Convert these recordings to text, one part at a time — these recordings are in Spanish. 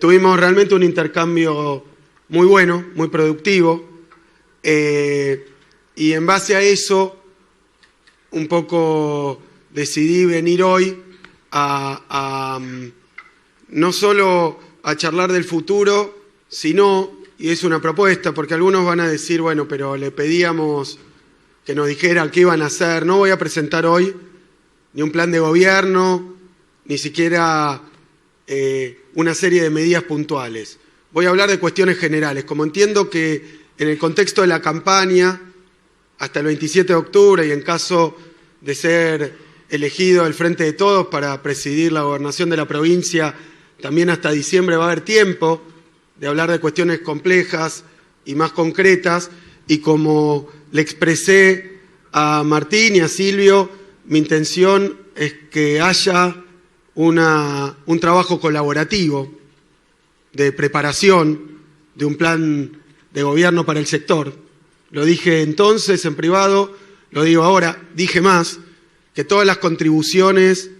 Tuvimos realmente un intercambio muy bueno, muy productivo, y en base a eso un poco decidí venir hoy no solo a charlar del futuro, sino, y es una propuesta, porque algunos van a decir, bueno, pero le pedíamos que nos dijeran qué iban a hacer. No voy a presentar hoy ni un plan de gobierno, ni siquiera una serie de medidas puntuales. Voy a hablar de cuestiones generales. Como entiendo que en el contexto de la campaña, hasta el 27 de octubre, y en caso de ser elegido el Frente de Todos para presidir la gobernación de la provincia, también hasta diciembre va a haber tiempo de hablar de cuestiones complejas y más concretas, y como le expresé a Martín y a Silvio, mi intención es que haya un trabajo colaborativo de preparación de un plan de gobierno para el sector. Lo dije entonces en privado, lo digo ahora, dije más, que todas las contribuciones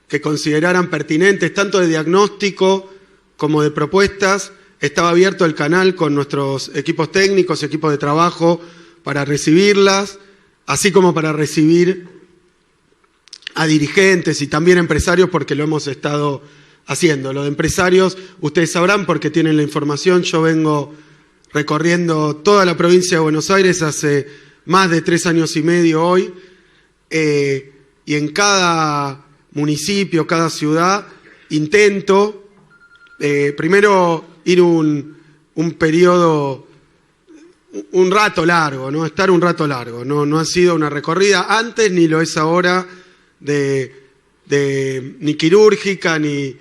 que consideraran pertinentes, tanto de diagnóstico como de propuestas, estaba abierto el canal con nuestros equipos técnicos, equipos de trabajo, para recibirlas, así como para recibir a dirigentes y también empresarios, porque lo hemos estado haciendo. Lo de empresarios, ustedes sabrán porque tienen la información, yo vengo recorriendo toda la provincia de Buenos Aires hace más de 3 años y medio hoy, y en cada municipio, cada ciudad, intento primero ir un periodo, un rato largo, ¿no? Estar un rato largo. No ha sido una recorrida antes ni lo es ahora ni quirúrgica ni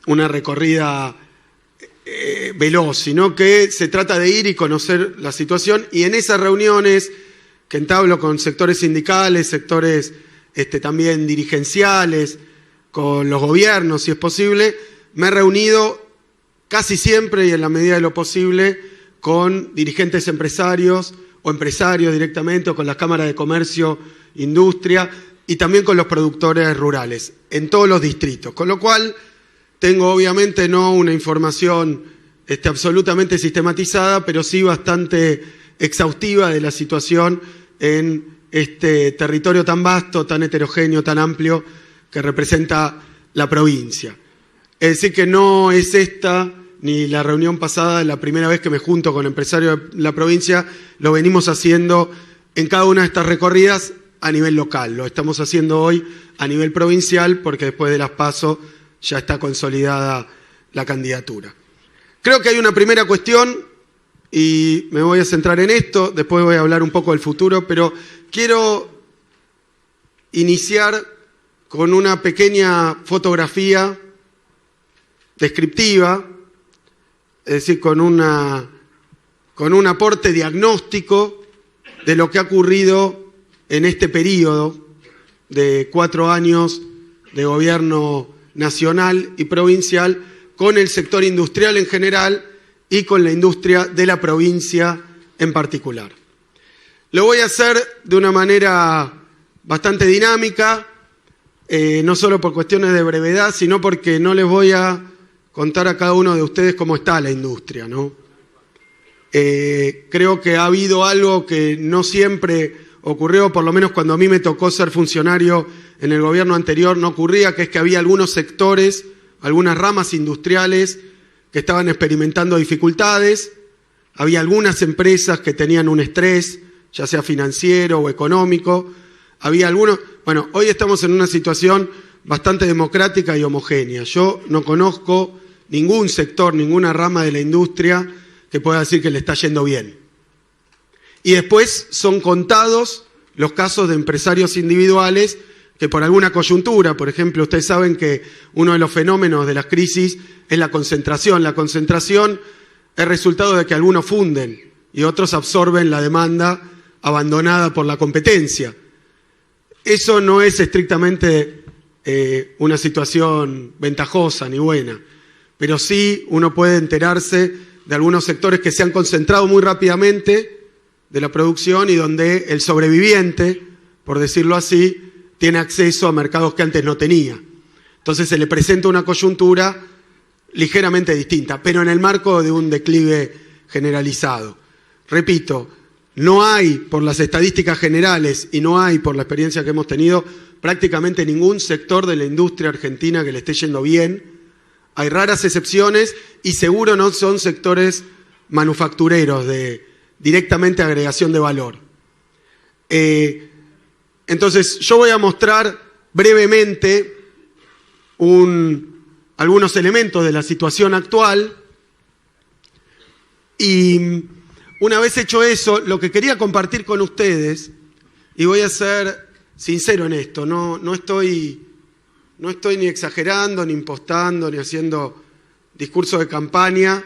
una recorrida veloz, sino que se trata de ir y conocer la situación, y en esas reuniones que entablo con sectores sindicales, sectores también dirigenciales, con los gobiernos, si es posible, me he reunido casi siempre y en la medida de lo posible con dirigentes empresarios o empresarios directamente, o con las cámaras de comercio, industria, y también con los productores rurales, en todos los distritos. Con lo cual, tengo obviamente no una información absolutamente sistematizada, pero sí bastante exhaustiva de la situación en este territorio tan vasto, tan heterogéneo, tan amplio que representa la provincia. Es decir, que no es esta ni la reunión pasada la primera vez que me junto con empresarios de la provincia, lo venimos haciendo en cada una de estas recorridas a nivel local. Lo estamos haciendo hoy a nivel provincial porque después de las PASO ya está consolidada la candidatura. Creo que hay una primera cuestión, y me voy a centrar en esto, después voy a hablar un poco del futuro, pero quiero iniciar con una pequeña fotografía descriptiva, es decir, con un aporte diagnóstico de lo que ha ocurrido en este periodo de 4 años de gobierno nacional y provincial con el sector industrial en general y con la industria de la provincia en particular. Lo voy a hacer de una manera bastante dinámica, no solo por cuestiones de brevedad, sino porque no les voy a contar a cada uno de ustedes cómo está la industria, ¿no? Creo que ha habido algo que no siempre ocurrió, por lo menos cuando a mí me tocó ser funcionario en el gobierno anterior, no ocurría, que es que había algunos sectores, algunas ramas industriales que estaban experimentando dificultades, había algunas empresas que tenían un estrés, ya sea financiero o económico, había algunos. Bueno, hoy estamos en una situación bastante democrática y homogénea. Yo no conozco ningún sector, ninguna rama de la industria que pueda decir que le está yendo bien. Y después son contados los casos de empresarios individuales que por alguna coyuntura, por ejemplo, ustedes saben que uno de los fenómenos de las crisis es la concentración. La concentración es resultado de que algunos funden y otros absorben la demanda abandonada por la competencia. Eso no es estrictamente una situación ventajosa ni buena, pero sí uno puede enterarse de algunos sectores que se han concentrado muy rápidamente de la producción y donde el sobreviviente, por decirlo así, tiene acceso a mercados que antes no tenía. Entonces se le presenta una coyuntura ligeramente distinta, pero en el marco de un declive generalizado. Repito, no hay, por las estadísticas generales y no hay, por la experiencia que hemos tenido, prácticamente ningún sector de la industria argentina que le esté yendo bien. Hay raras excepciones y seguro no son sectores manufactureros de directamente agregación de valor. Entonces, yo voy a mostrar brevemente algunos elementos de la situación actual y una vez hecho eso, lo que quería compartir con ustedes, y voy a ser sincero en esto, no estoy ni exagerando, ni impostando, ni haciendo discurso de campaña,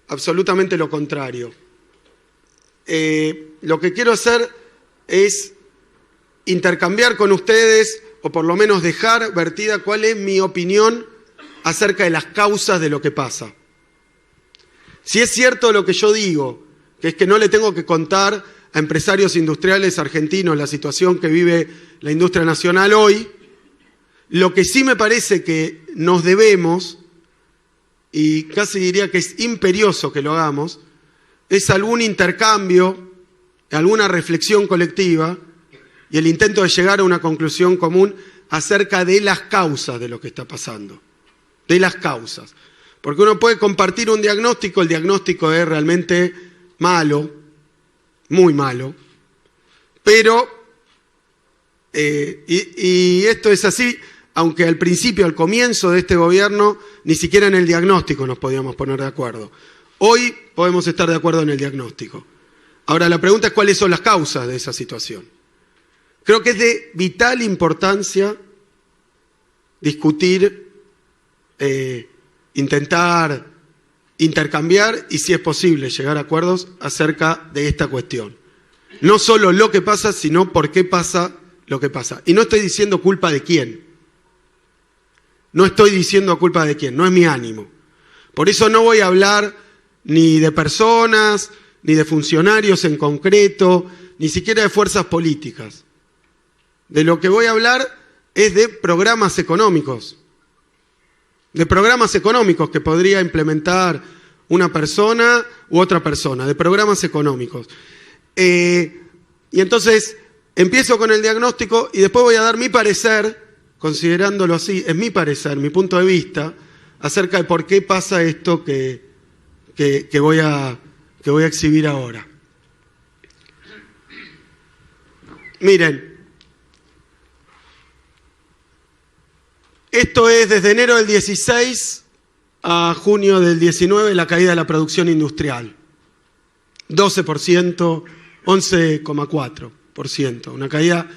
absolutamente lo contrario. Lo que quiero hacer es intercambiar con ustedes, o por lo menos dejar vertida cuál es mi opinión acerca de las causas de lo que pasa. Si es cierto lo que yo digo, que es que no le tengo que contar a empresarios industriales argentinos la situación que vive la industria nacional hoy, lo que sí me parece que nos debemos, y casi diría que es imperioso que lo hagamos, es algún intercambio, alguna reflexión colectiva y el intento de llegar a una conclusión común acerca de las causas de lo que está pasando, de las causas. Porque uno puede compartir un diagnóstico, el diagnóstico es realmente malo, muy malo, pero, y esto es así, aunque al principio, al comienzo de este gobierno, ni siquiera en el diagnóstico nos podíamos poner de acuerdo. Hoy podemos estar de acuerdo en el diagnóstico. Ahora, la pregunta es cuáles son las causas de esa situación. Creo que es de vital importancia discutir, intentar intercambiar y, si es posible, llegar a acuerdos acerca de esta cuestión. No solo lo que pasa, sino por qué pasa lo que pasa. Y no estoy diciendo culpa de quién. No estoy diciendo culpa de quién, no es mi ánimo. Por eso no voy a hablar ni de personas, ni de funcionarios en concreto, ni siquiera de fuerzas políticas. De lo que voy a hablar es de programas económicos. De programas económicos que podría implementar una persona u otra persona, de programas económicos. Y entonces empiezo con el diagnóstico y después voy a dar mi parecer, considerándolo así, es mi parecer, mi punto de vista, acerca de por qué pasa esto que voy a exhibir ahora. Miren, esto es desde enero del 16 a junio del 19, la caída de la producción industrial. 12%, 11,4%. Una caída,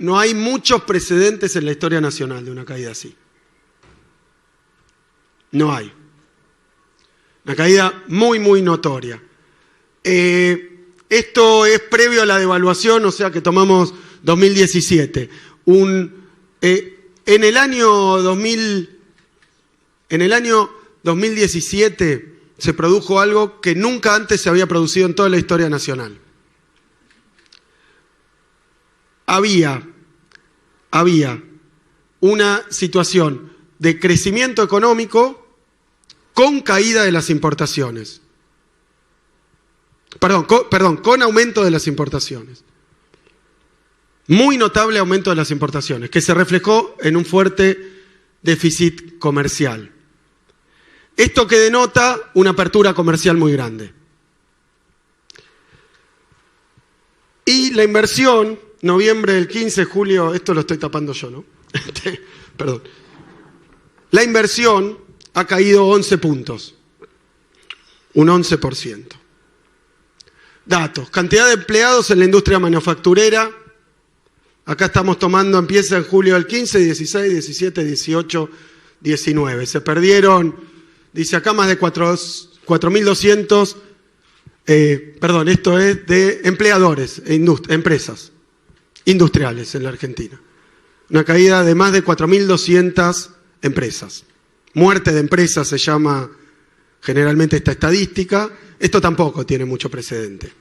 no hay muchos precedentes en la historia nacional de una caída así. No hay. Una caída muy, muy notoria. Esto es previo a la devaluación, o sea que tomamos 2017. En el año 2017 se produjo algo que nunca antes se había producido en toda la historia nacional. Había una situación de crecimiento económico con caída de las importaciones. Con aumento de las importaciones. Muy notable aumento de las importaciones, que se reflejó en un fuerte déficit comercial. Esto que denota una apertura comercial muy grande. Y la inversión, noviembre del 15, julio, esto lo estoy tapando yo, ¿no? Perdón. La inversión ha caído 11 puntos, un 11%. Datos, cantidad de empleados en la industria manufacturera. Acá estamos tomando, empieza en julio del 15, 16, 17, 18, 19. Se perdieron, dice acá, más de 4.200, esto es de empleadores, empresas industriales en la Argentina. Una caída de más de 4.200 empresas. Muerte de empresas se llama generalmente esta estadística. Esto tampoco tiene mucho precedente.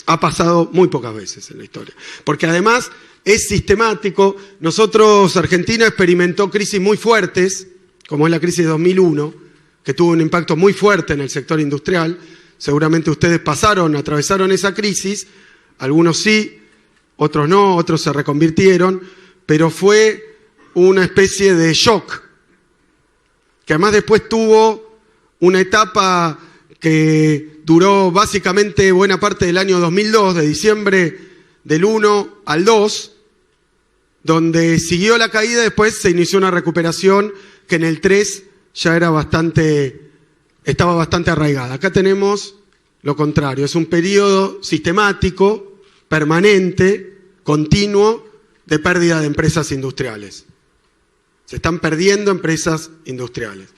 Ha pasado muy pocas veces en la historia. Porque además es sistemático. Nosotros, Argentina experimentó crisis muy fuertes, como es la crisis de 2001, que tuvo un impacto muy fuerte en el sector industrial. Seguramente ustedes atravesaron esa crisis, algunos sí, otros no, otros se reconvirtieron, pero fue una especie de shock, que además después tuvo una etapa que duró básicamente buena parte del año 2002, de diciembre del 1 al 2, donde siguió la caída, después se inició una recuperación que en el 3 ya estaba bastante arraigada. Acá tenemos lo contrario, es un periodo sistemático, permanente, continuo, de pérdida de empresas industriales. Se están perdiendo empresas industriales.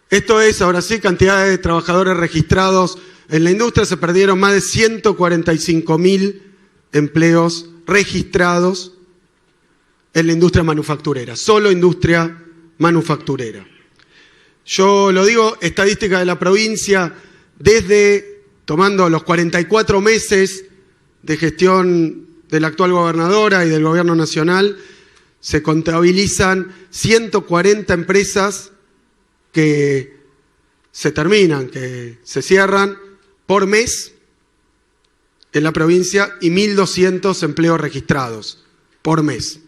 Esto es, ahora sí, cantidad de trabajadores registrados en la industria. Se perdieron más de 145.000 empleos registrados en la industria manufacturera, solo industria manufacturera. Yo lo digo, estadística de la provincia, tomando los 44 meses de gestión de la actual gobernadora y del gobierno nacional, se contabilizan 140 empresas que se terminan, que se cierran por mes en la provincia y 1.200 empleos registrados por mes.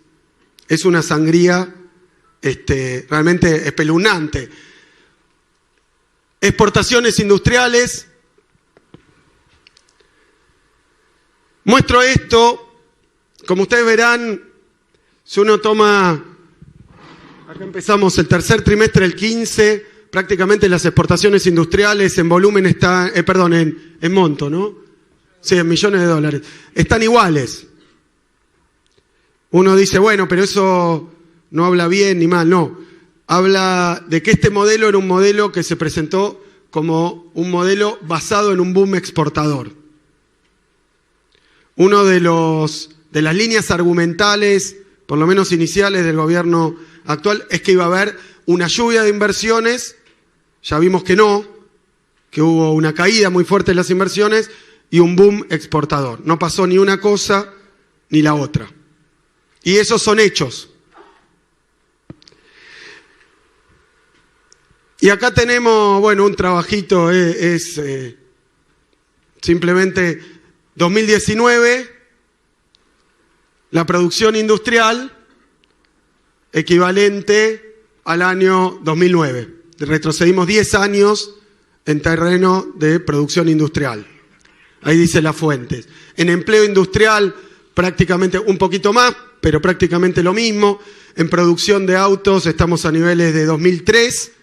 Es una sangría realmente espeluznante. Exportaciones industriales. Muestro esto, como ustedes verán, si uno toma, acá empezamos el tercer trimestre del 15, prácticamente las exportaciones industriales en volumen están, en monto, ¿no? Sí, en millones de dólares. Están iguales. Uno dice, bueno, pero eso no habla bien ni mal, no. Habla de que este modelo era un modelo que se presentó como un modelo basado en un boom exportador. Uno de las líneas argumentales, por lo menos iniciales del gobierno actual, es que iba a haber una lluvia de inversiones. Ya vimos que no, que hubo una caída muy fuerte en las inversiones y un boom exportador. No pasó ni una cosa ni la otra. Y esos son hechos. Y acá tenemos, bueno, un trabajito, simplemente 2019, la producción industrial equivalente al año 2009. Retrocedimos 10 años en terreno de producción industrial. Ahí dice las fuentes. En empleo industrial prácticamente un poquito más, pero prácticamente lo mismo. En producción de autos estamos a niveles de 2003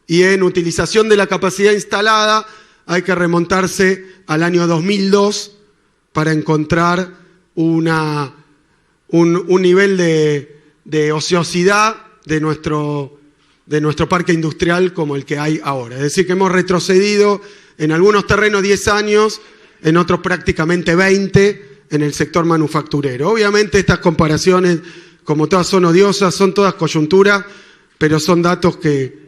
y en utilización de la capacidad instalada hay que remontarse al año 2002 para encontrar un nivel de ociosidad de nuestro parque industrial como el que hay ahora. Es decir, que hemos retrocedido en algunos terrenos 10 años, en otros prácticamente 20 en el sector manufacturero. Obviamente estas comparaciones, como todas son odiosas, son todas coyunturas, pero son datos que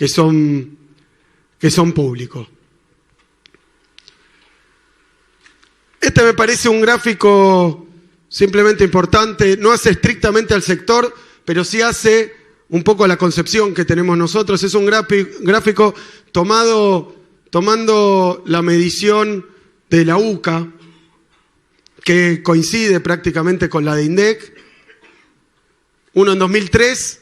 son públicos. Este me parece un gráfico simplemente importante, no hace estrictamente al sector, pero sí hace un poco la concepción que tenemos nosotros. Es un gráfico tomando la medición de la UCA, que coincide prácticamente con la de INDEC. Uno en 2003,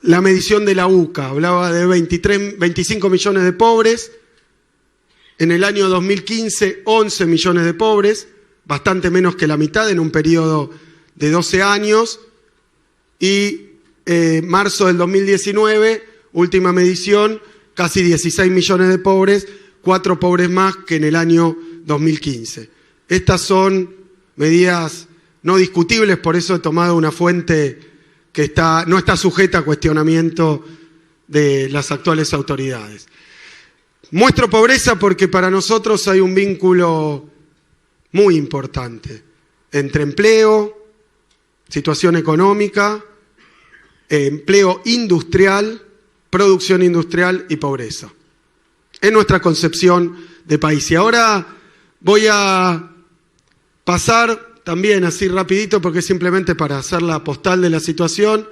la medición de la UCA, hablaba de 25 millones de pobres. En el año 2015, 11 millones de pobres, bastante menos que la mitad en un periodo de 12 años. Y marzo del 2019, última medición, casi 16 millones de pobres, 4 pobres más que en el año 2015. Estas son medidas no discutibles, por eso he tomado una fuente que no está sujeta a cuestionamiento de las actuales autoridades. Muestro pobreza porque para nosotros hay un vínculo muy importante entre empleo, situación económica, empleo industrial, producción industrial y pobreza. Es nuestra concepción de país. Y ahora Voy a pasar también así rapidito porque es simplemente para hacer la postal de la situación.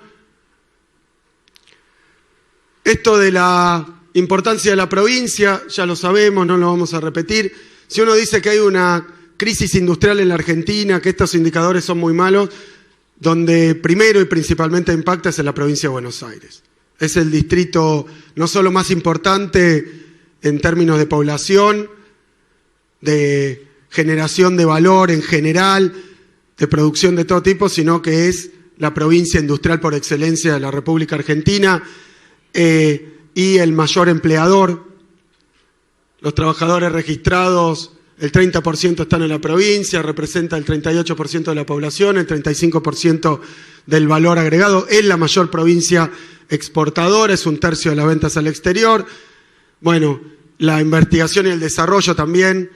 Esto de la importancia de la provincia, ya lo sabemos, no lo vamos a repetir. Si uno dice que hay una crisis industrial en la Argentina, que estos indicadores son muy malos, donde primero y principalmente impacta es en la provincia de Buenos Aires. Es el distrito no solo más importante en términos de población, de generación de valor en general, de producción de todo tipo, sino que es la provincia industrial por excelencia de la República Argentina y el mayor empleador. Los trabajadores registrados, el 30% están en la provincia, representa el 38% de la población, el 35% del valor agregado. Es la mayor provincia exportadora, es 1/3 de las ventas al exterior. Bueno, la investigación y el desarrollo también,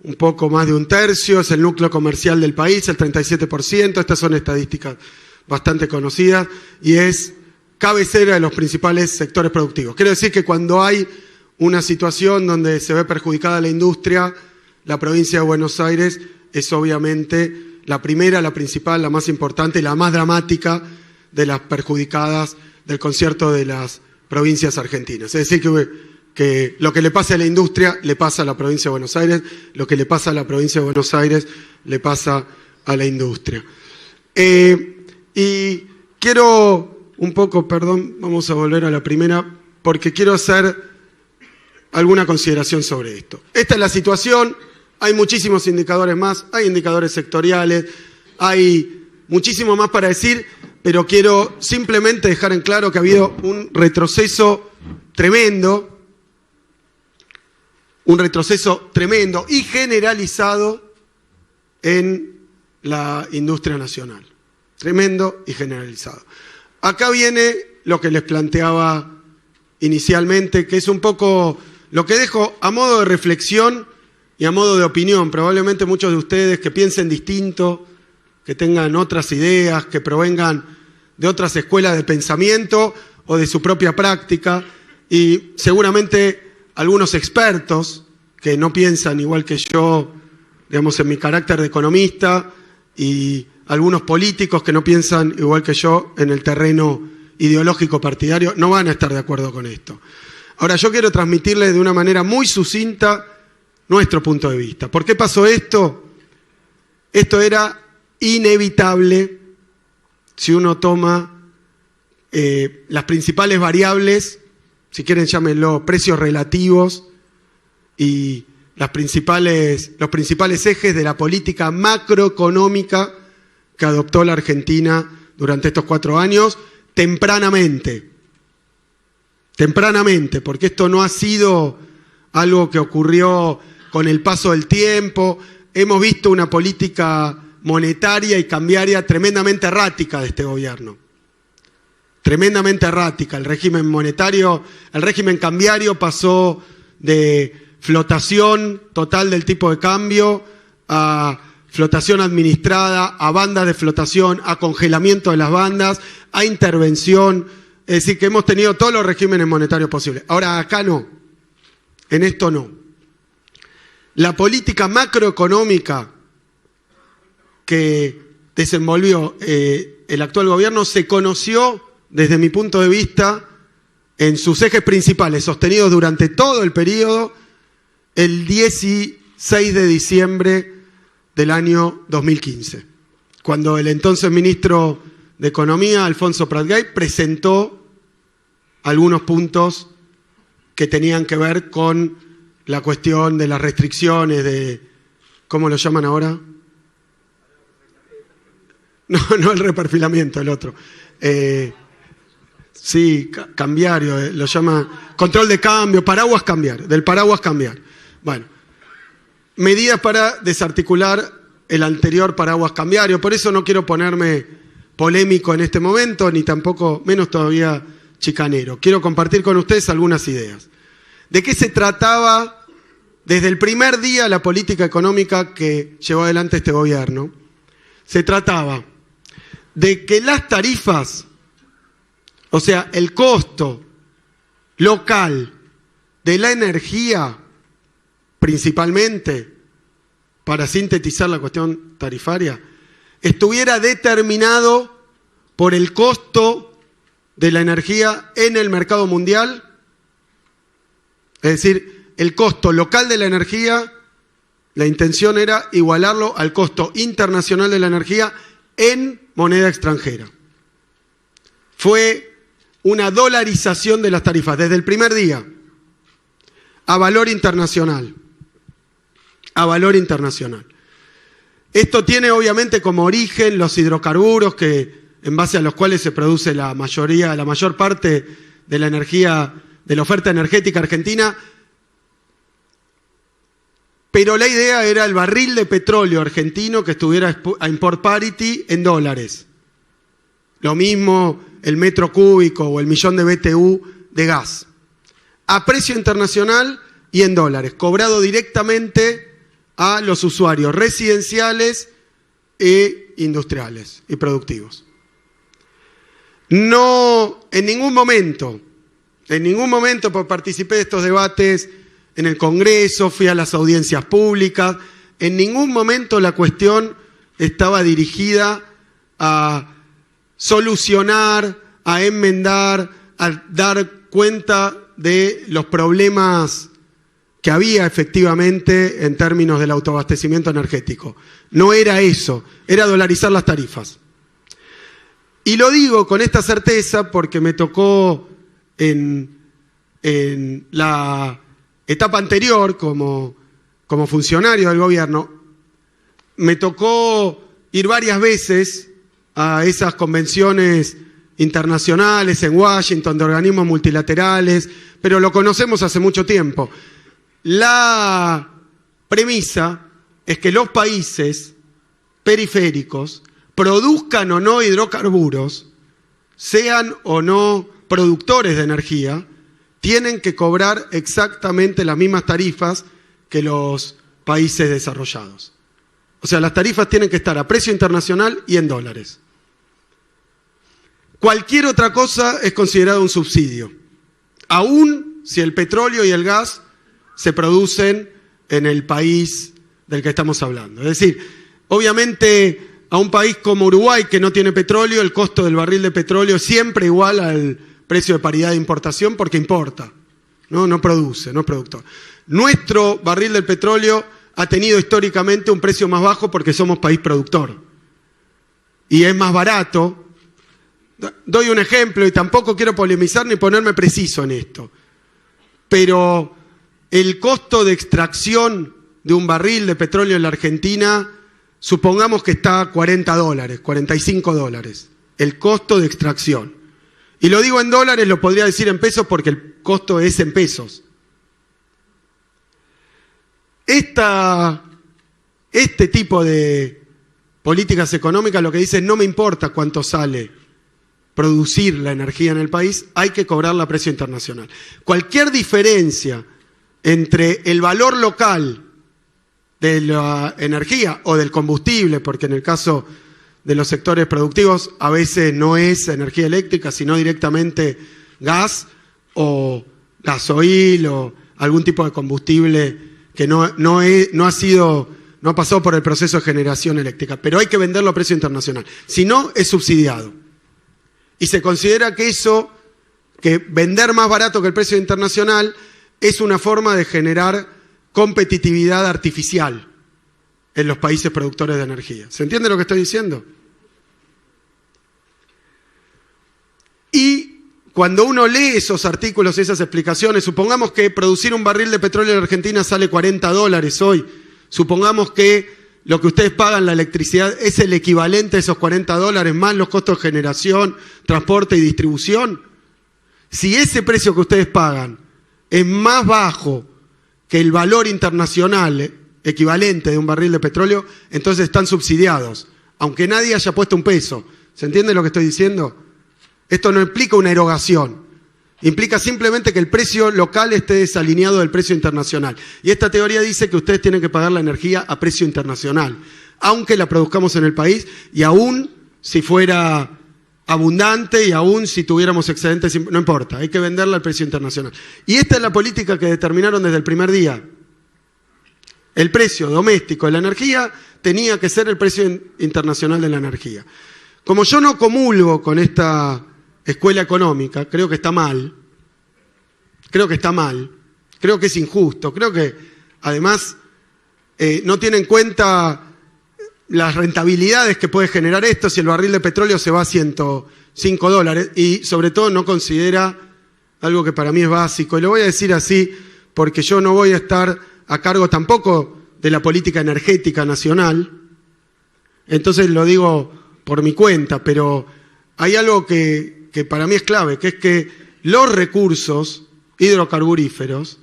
un poco más de 1/3, es el núcleo comercial del país, el 37%. Estas son estadísticas bastante conocidas y es cabecera de los principales sectores productivos. Quiero decir que cuando hay una situación donde se ve perjudicada la industria, la provincia de Buenos Aires es obviamente la primera, la principal, la más importante y la más dramática de las perjudicadas del concierto de las provincias argentinas. Es decir, que lo que le pasa a la industria le pasa a la provincia de Buenos Aires, lo que le pasa a la provincia de Buenos Aires le pasa a la industria. Y quiero un poco, perdón, vamos a volver a la primera, porque quiero hacer alguna consideración sobre esto. Esta es la situación, hay muchísimos indicadores más, hay indicadores sectoriales, hay muchísimo más para decir, pero quiero simplemente dejar en claro que ha habido un retroceso tremendo y generalizado en la industria nacional. Tremendo y generalizado. Acá viene lo que les planteaba inicialmente, que es un poco lo que dejo a modo de reflexión y a modo de opinión. Probablemente muchos de ustedes que piensen distinto, que tengan otras ideas, que provengan de otras escuelas de pensamiento o de su propia práctica, y seguramente algunos expertos que no piensan igual que yo, digamos, en mi carácter de economista, y algunos políticos que no piensan igual que yo en el terreno ideológico partidario, no van a estar de acuerdo con esto. Ahora, yo quiero transmitirles de una manera muy sucinta nuestro punto de vista. ¿Por qué pasó esto? Esto era inevitable si uno toma las principales variables, si quieren llámenlo precios relativos, y los principales ejes de la política macroeconómica que adoptó la Argentina durante estos 4 años, tempranamente, porque esto no ha sido algo que ocurrió con el paso del tiempo. Hemos visto una política monetaria y cambiaria tremendamente errática de este gobierno. Tremendamente errática. El régimen cambiario pasó de flotación total del tipo de cambio a flotación administrada, a bandas de flotación, a congelamiento de las bandas, a intervención. Es decir, que hemos tenido todos los regímenes monetarios posibles. Ahora, acá no. En esto no. La política macroeconómica que desenvolvió el actual gobierno se conoció, desde mi punto de vista, en sus ejes principales, sostenidos durante todo el periodo, el 16 de diciembre del año 2015, cuando el entonces ministro de Economía, Alfonso Prat-Gay, presentó algunos puntos que tenían que ver con la cuestión de las restricciones de, ¿cómo lo llaman ahora? No el reperfilamiento, el otro. Sí, cambiario, lo llama control de cambio, paraguas cambiar, del paraguas cambiar. Bueno, medidas para desarticular el anterior paraguas cambiario. Por eso no quiero ponerme polémico en este momento, ni tampoco, menos todavía, chicanero. Quiero compartir con ustedes algunas ideas. ¿De qué se trataba desde el primer día la política económica que llevó adelante este gobierno? Se trataba de que las tarifas, o sea, el costo local de la energía, principalmente, para sintetizar la cuestión tarifaria, estuviera determinado por el costo de la energía en el mercado mundial, es decir, el costo local de la energía, la intención era igualarlo al costo internacional de la energía en moneda extranjera. Fue una dolarización de las tarifas desde el primer día a valor internacional. A valor internacional. Esto tiene obviamente como origen los hidrocarburos en base a los cuales se produce la mayor parte de la energía, de la oferta energética argentina. Pero la idea era el barril de petróleo argentino que estuviera a import parity en dólares. Lo mismo el metro cúbico o el millón de BTU de gas. A precio internacional y en dólares, cobrado directamente a los usuarios residenciales e industriales y productivos. No, en ningún momento, porque participé de estos debates en el Congreso, fui a las audiencias públicas, en ningún momento la cuestión estaba dirigida a solucionar, a enmendar, a dar cuenta de los problemas que había efectivamente en términos del autoabastecimiento energético. No era eso, era dolarizar las tarifas. Y lo digo con esta certeza porque me tocó en la etapa anterior como funcionario del gobierno, me tocó ir varias veces a esas convenciones internacionales en Washington de organismos multilaterales, pero lo conocemos hace mucho tiempo. La premisa es que los países periféricos, produzcan o no hidrocarburos, sean o no productores de energía, tienen que cobrar exactamente las mismas tarifas que los países desarrollados. O sea, las tarifas tienen que estar a precio internacional y en dólares. Cualquier otra cosa es considerado un subsidio, aun si el petróleo y el gas se producen en el país del que estamos hablando. Es decir, obviamente a un país como Uruguay que no tiene petróleo, el costo del barril de petróleo es siempre igual al precio de paridad de importación porque importa, no produce, no es productor. Nuestro barril del petróleo ha tenido históricamente un precio más bajo porque somos país productor. Y es más barato. Doy un ejemplo y tampoco quiero polemizar ni ponerme preciso en esto. Pero el costo de extracción de un barril de petróleo en la Argentina, supongamos que está a $40, $45. El costo de extracción. Y lo digo en dólares, lo podría decir en pesos porque el costo es en pesos. Este tipo de políticas económicas lo que dice es no me importa cuánto sale producir la energía en el país, hay que cobrarla a precio internacional. Cualquier diferencia entre el valor local de la energía o del combustible, porque en el caso de los sectores productivos a veces no es energía eléctrica, sino directamente gas o gasoil o algún tipo de combustible que no ha pasado por el proceso de generación eléctrica, pero hay que venderlo a precio internacional. Si no, es subsidiado. Y se considera que vender más barato que el precio internacional es una forma de generar competitividad artificial en los países productores de energía. ¿Se entiende lo que estoy diciendo? Y cuando uno lee esos artículos, esas explicaciones, supongamos que producir un barril de petróleo en Argentina sale $40 hoy, supongamos que lo que ustedes pagan, la electricidad, es el equivalente a esos $40 más los costos de generación, transporte y distribución. Si ese precio que ustedes pagan es más bajo que el valor internacional equivalente de un barril de petróleo, entonces están subsidiados, aunque nadie haya puesto un peso. ¿Se entiende lo que estoy diciendo? Esto no implica una erogación, implica simplemente que el precio local esté desalineado del precio internacional. Y esta teoría dice que ustedes tienen que pagar la energía a precio internacional, aunque la produzcamos en el país y aún si fuera abundante y aún si tuviéramos excedentes, no importa, hay que venderla al precio internacional. Y esta es la política que determinaron desde el primer día. el precio doméstico de la energía tenía que ser el precio internacional de la energía. Como yo no comulgo con esta escuela económica, creo que está mal, creo que es injusto, creo que además no tiene en cuenta las rentabilidades que puede generar esto si el barril de petróleo se va a $105 y sobre todo no considera algo que para mí es básico. Y lo voy a decir así porque yo no voy a estar a cargo tampoco de la política energética nacional, entonces lo digo por mi cuenta, pero hay algo que para mí es clave, que es que los recursos hidrocarburíferos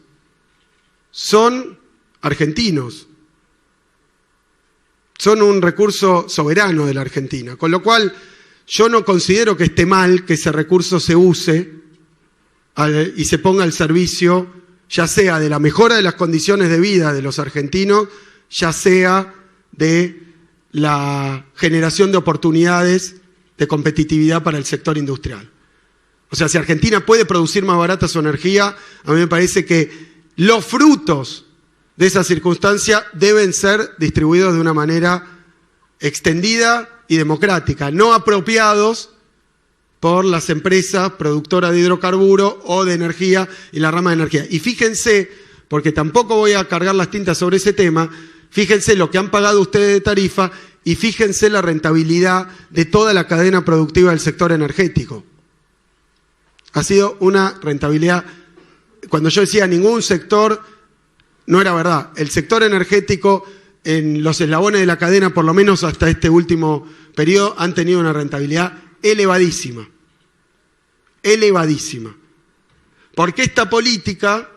son argentinos, son un recurso soberano de la Argentina, con lo cual yo no considero que esté mal que ese recurso se use y se ponga al servicio, ya sea de la mejora de las condiciones de vida de los argentinos, ya sea de la generación de oportunidades de competitividad para el sector industrial. O sea, si Argentina puede producir más barata su energía, a mí me parece que los frutos de esa circunstancia deben ser distribuidos de una manera extendida y democrática, no apropiados por las empresas productoras de hidrocarburos o de energía y la rama de energía. Y fíjense, porque tampoco voy a cargar las tintas sobre ese tema, fíjense lo que han pagado ustedes de tarifa y fíjense la rentabilidad de toda la cadena productiva del sector energético. Ha sido una rentabilidad, cuando yo decía ningún sector, no era verdad. El sector energético en los eslabones de la cadena, por lo menos hasta este último periodo, han tenido una rentabilidad elevadísima. Elevadísima. Porque esta política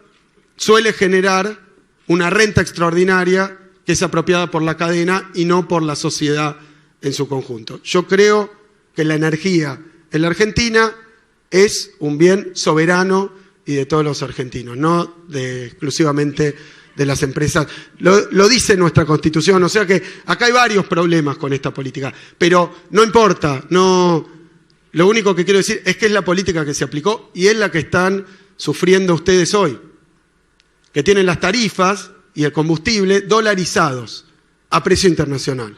suele generar una renta extraordinaria que es apropiada por la cadena y no por la sociedad en su conjunto. Yo creo que la energía en la Argentina es un bien soberano y de todos los argentinos, no exclusivamente de las empresas. Lo dice nuestra Constitución, o sea que acá hay varios problemas con esta política, pero no importa, lo único que quiero decir es que es la política que se aplicó y es la que están sufriendo ustedes hoy, que tienen las tarifas y el combustible dolarizados a precio internacional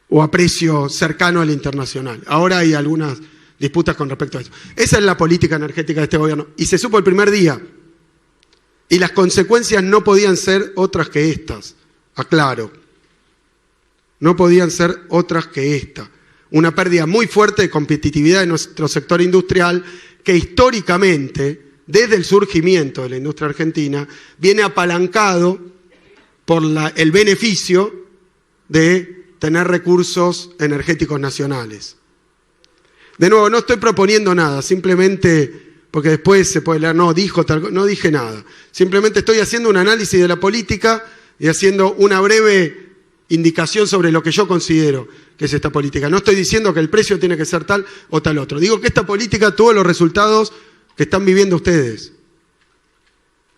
o a precio cercano al internacional. Ahora hay algunas disputas con respecto a eso. Esa es la política energética de este gobierno y se supo el primer día y las consecuencias no podían ser otras que estas, aclaro, no podían ser otras que esta. Una pérdida muy fuerte de competitividad de nuestro sector industrial que históricamente, desde el surgimiento de la industria argentina, viene apalancado por el beneficio de tener recursos energéticos nacionales. De nuevo, no estoy proponiendo nada, simplemente, porque después se puede leer, no dije nada. Simplemente estoy haciendo un análisis de la política y haciendo una breve indicación sobre lo que yo considero que es esta política. No estoy diciendo que el precio tiene que ser tal o tal otro. Digo que esta política tuvo los resultados que están viviendo ustedes.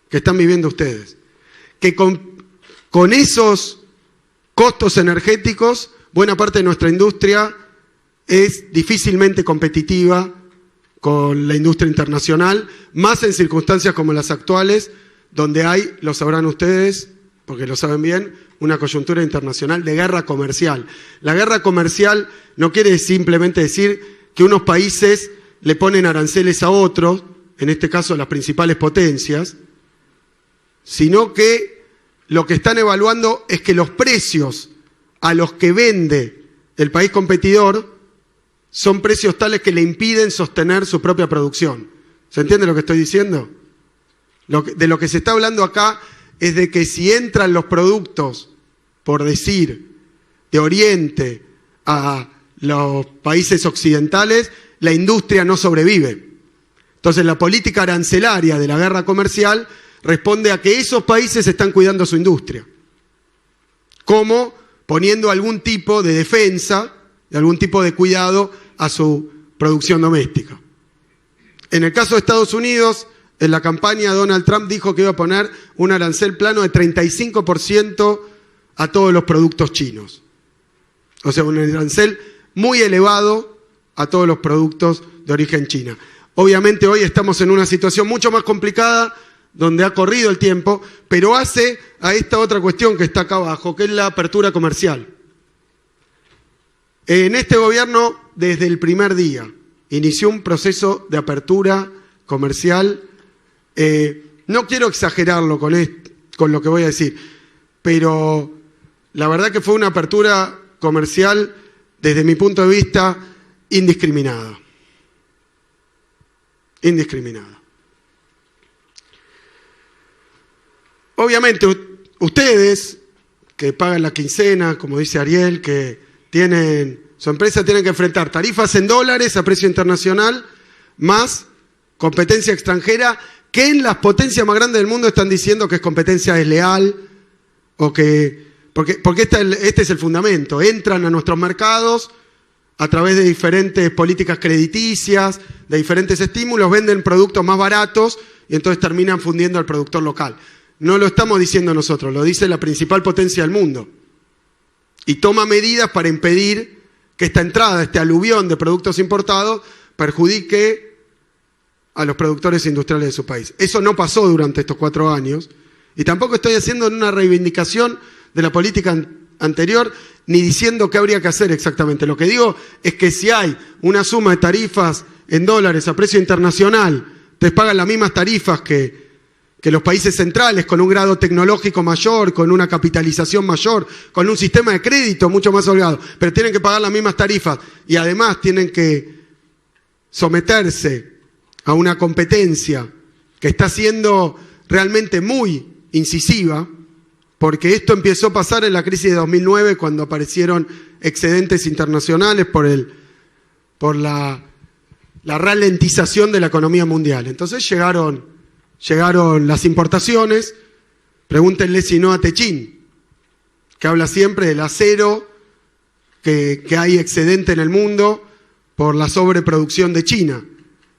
Que con esos costos energéticos, buena parte de nuestra industria es difícilmente competitiva con la industria internacional, más en circunstancias como las actuales, donde hay, lo sabrán ustedes, porque lo saben bien, una coyuntura internacional de guerra comercial. La guerra comercial no quiere simplemente decir que unos países le ponen aranceles a otros, en este caso las principales potencias, sino que lo que están evaluando es que los precios a los que vende el país competidor son precios tales que le impiden sostener su propia producción. ¿Se entiende lo que estoy diciendo? De lo que se está hablando acá es de que si entran los productos, por decir, de Oriente a los países occidentales, la industria no sobrevive. Entonces la política arancelaria de la guerra comercial responde a que esos países están cuidando su industria, como poniendo algún tipo de defensa, de algún tipo de cuidado a su producción doméstica. En el caso de Estados Unidos, en la campaña Donald Trump dijo que iba a poner un arancel plano de 35% a todos los productos chinos. O sea, un arancel muy elevado a todos los productos de origen china. Obviamente hoy estamos en una situación mucho más complicada, donde ha corrido el tiempo, pero hace a esta otra cuestión que está acá abajo, que es la apertura comercial. En este gobierno, desde el primer día, inició un proceso de apertura comercial. No quiero exagerarlo con lo que voy a decir, pero la verdad que fue una apertura comercial, desde mi punto de vista, indiscriminada. Indiscriminada. Obviamente, ustedes que pagan la quincena, como dice Ariel, que su empresa tiene que enfrentar tarifas en dólares a precio internacional, más competencia extranjera, que en las potencias más grandes del mundo están diciendo que es competencia desleal, porque este es el fundamento. Entran a nuestros mercados a través de diferentes políticas crediticias, de diferentes estímulos, venden productos más baratos y entonces terminan fundiendo al productor local. No lo estamos diciendo nosotros, lo dice la principal potencia del mundo. Y toma medidas para impedir que esta entrada, este aluvión de productos importados, perjudique a los productores industriales de su país. Eso no pasó durante estos 4 años, y tampoco estoy haciendo una reivindicación de la política anterior, ni diciendo qué habría que hacer exactamente. Lo que digo es que si hay una suma de tarifas en dólares a precio internacional, te pagan las mismas tarifas que los países centrales, con un grado tecnológico mayor, con una capitalización mayor, con un sistema de crédito mucho más holgado, pero tienen que pagar las mismas tarifas y además tienen que someterse a una competencia que está siendo realmente muy incisiva, porque esto empezó a pasar en la crisis de 2009, cuando aparecieron excedentes internacionales por la ralentización de la economía mundial. Entonces llegaron las importaciones. Pregúntenle si no a Techín, que habla siempre del acero, que hay excedente en el mundo por la sobreproducción de China.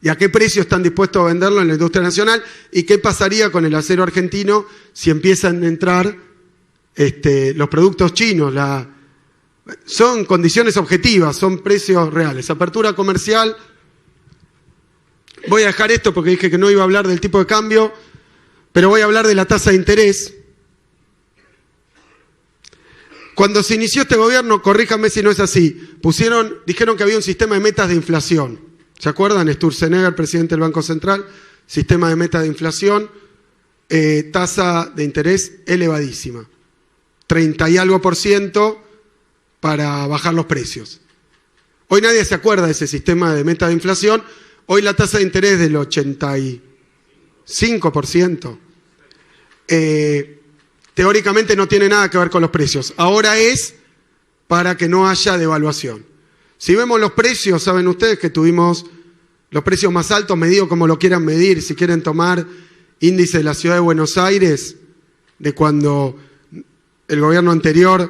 ¿Y a qué precio están dispuestos a venderlo en la industria nacional? ¿Y qué pasaría con el acero argentino si empiezan a entrar los productos chinos? Son condiciones objetivas, son precios reales. Apertura comercial. Voy a dejar esto porque dije que no iba a hablar del tipo de cambio, pero voy a hablar de la tasa de interés. Cuando se inició este gobierno, corríjanme si no es así, dijeron que había un sistema de metas de inflación. ¿Se acuerdan? Sturzenegger, presidente del Banco Central, sistema de metas de inflación, tasa de interés elevadísima, 30 y algo % para bajar los precios. Hoy nadie se acuerda de ese sistema de meta de inflación. Hoy la tasa de interés es del 85%. Teóricamente no tiene nada que ver con los precios. Ahora es para que no haya devaluación. Si vemos los precios, saben ustedes que tuvimos los precios más altos, medidos como lo quieran medir. Si quieren tomar índice de la ciudad de Buenos Aires, de cuando el gobierno anterior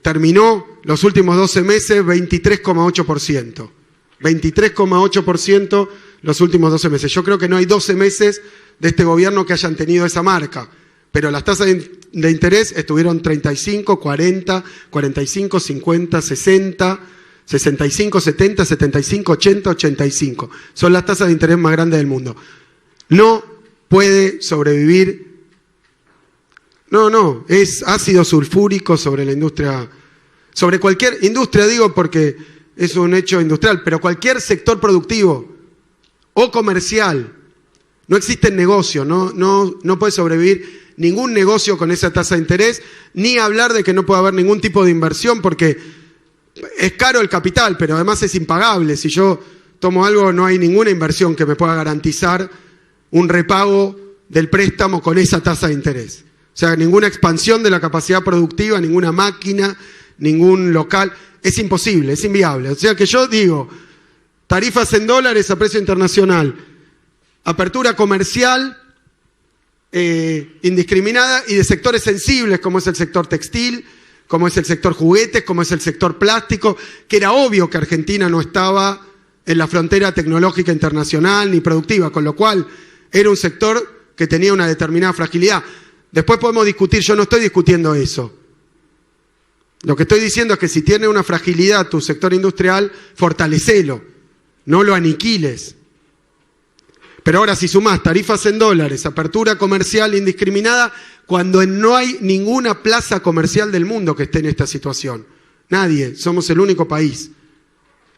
terminó los últimos 12 meses, 23,8%. 23,8% los últimos 12 meses. Yo creo que no hay 12 meses de este gobierno que hayan tenido esa marca, pero las tasas de interés estuvieron 35, 40, 45, 50, 60, 65, 70, 75, 80, 85. Son las tasas de interés más grandes del mundo. No puede sobrevivir. No, es ácido sulfúrico sobre la industria, sobre cualquier industria, digo, porque es un hecho industrial, pero cualquier sector productivo o comercial, no existe negocio, no puede sobrevivir ningún negocio con esa tasa de interés, ni hablar de que no puede haber ningún tipo de inversión, porque es caro el capital, pero además es impagable. Si yo tomo algo, no hay ninguna inversión que me pueda garantizar un repago del préstamo con esa tasa de interés. O sea, ninguna expansión de la capacidad productiva, ninguna máquina, ningún local. Es imposible, es inviable. O sea que yo digo, tarifas en dólares a precio internacional, apertura comercial indiscriminada y de sectores sensibles como es el sector textil, como es el sector juguetes, como es el sector plástico, que era obvio que Argentina no estaba en la frontera tecnológica internacional ni productiva, con lo cual era un sector que tenía una determinada fragilidad. Después podemos discutir, yo no estoy discutiendo eso. Lo que estoy diciendo es que si tiene una fragilidad tu sector industrial, fortalecelo, no lo aniquiles. Pero ahora si sumás tarifas en dólares, apertura comercial indiscriminada, cuando no hay ninguna plaza comercial del mundo que esté en esta situación. Nadie, somos el único país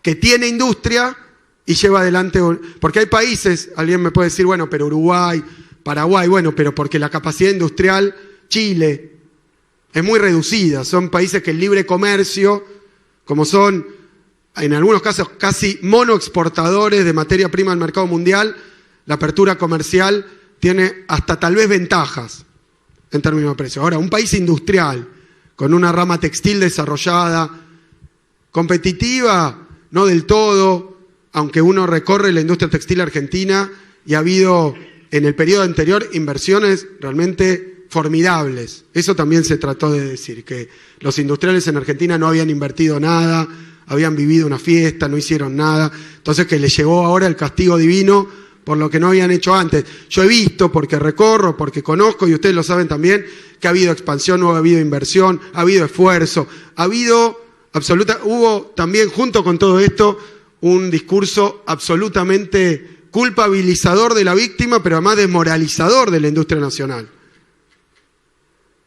que tiene industria y lleva adelante, porque hay países, alguien me puede decir, bueno, pero Uruguay, Paraguay, bueno, pero porque la capacidad industrial, Chile, es muy reducida, son países que el libre comercio, como son en algunos casos casi monoexportadores de materia prima al mercado mundial, la apertura comercial tiene hasta tal vez ventajas en términos de precio. Ahora, un país industrial, con una rama textil desarrollada, competitiva, no del todo, aunque uno recorre la industria textil argentina y ha habido en el periodo anterior inversiones realmente formidables. Eso también se trató de decir, que los industriales en Argentina no habían invertido nada, habían vivido una fiesta, no hicieron nada, entonces que les llegó ahora el castigo divino por lo que no habían hecho antes. Yo he visto, porque recorro, porque conozco, y ustedes lo saben también, que ha habido expansión, no ha habido inversión, ha habido esfuerzo, hubo también junto con todo esto un discurso absolutamente culpabilizador de la víctima, pero además desmoralizador de la industria nacional.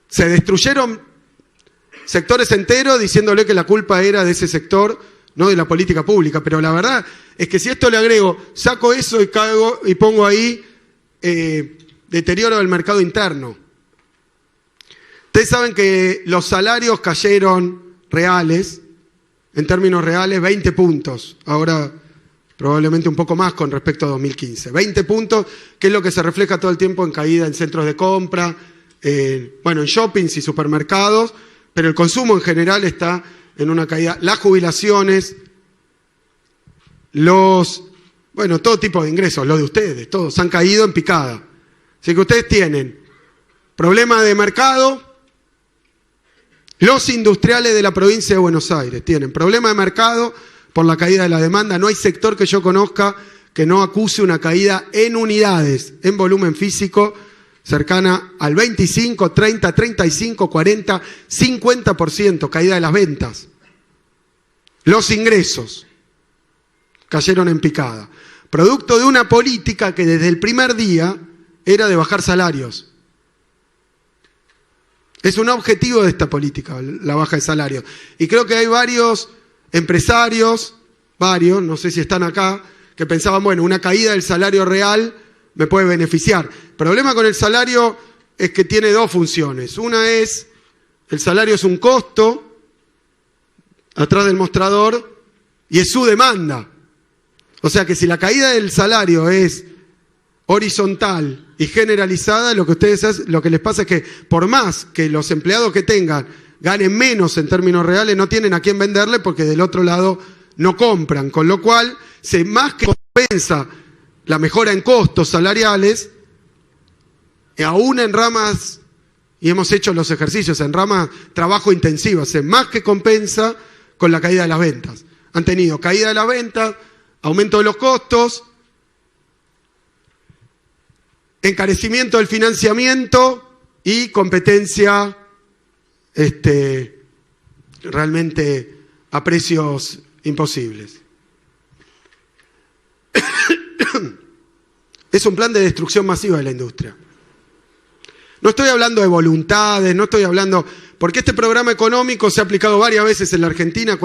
Se destruyeron sectores enteros diciéndole que la culpa era de ese sector, no de la política pública, pero la verdad es que si esto le agrego, saco eso y pongo ahí deterioro del mercado interno. Ustedes saben que los salarios cayeron reales, en términos reales, 20 puntos. Ahora probablemente un poco más con respecto a 2015. 20 puntos, que es lo que se refleja todo el tiempo en caída en centros de compra, en shoppings y supermercados, pero el consumo en general está en una caída. Las jubilaciones, todo tipo de ingresos, los de ustedes, todos han caído en picada. Así que ustedes tienen problema de mercado. Los industriales de la provincia de Buenos Aires tienen problema de mercado por la caída de la demanda. No hay sector que yo conozca que no acuse una caída en unidades, en volumen físico, cercana al 25, 30, 35, 40, 50%, caída de las ventas. Los ingresos cayeron en picada, producto de una política que desde el primer día era de bajar salarios. Es un objetivo de esta política, la baja de salarios. Y creo que hay varios empresarios, no sé si están acá, que pensaban, bueno, una caída del salario real me puede beneficiar. El problema con el salario es que tiene dos funciones. Una es, el salario es un costo atrás del mostrador y es su demanda. O sea que si la caída del salario es horizontal y generalizada, lo que les pasa es que por más que los empleados que tengan ganen menos en términos reales, no tienen a quién venderle porque del otro lado no compran. Con lo cual, se más que compensa la mejora en costos salariales, aún en ramas, y hemos hecho los ejercicios, en ramas trabajo intensivas, se más que compensa con la caída de las ventas. Han tenido caída de las ventas, aumento de los costos, encarecimiento del financiamiento y competencia realmente a precios imposibles. Es un plan de destrucción masiva de la industria. No estoy hablando de voluntades, no estoy hablando... Porque este programa económico se ha aplicado varias veces en la Argentina,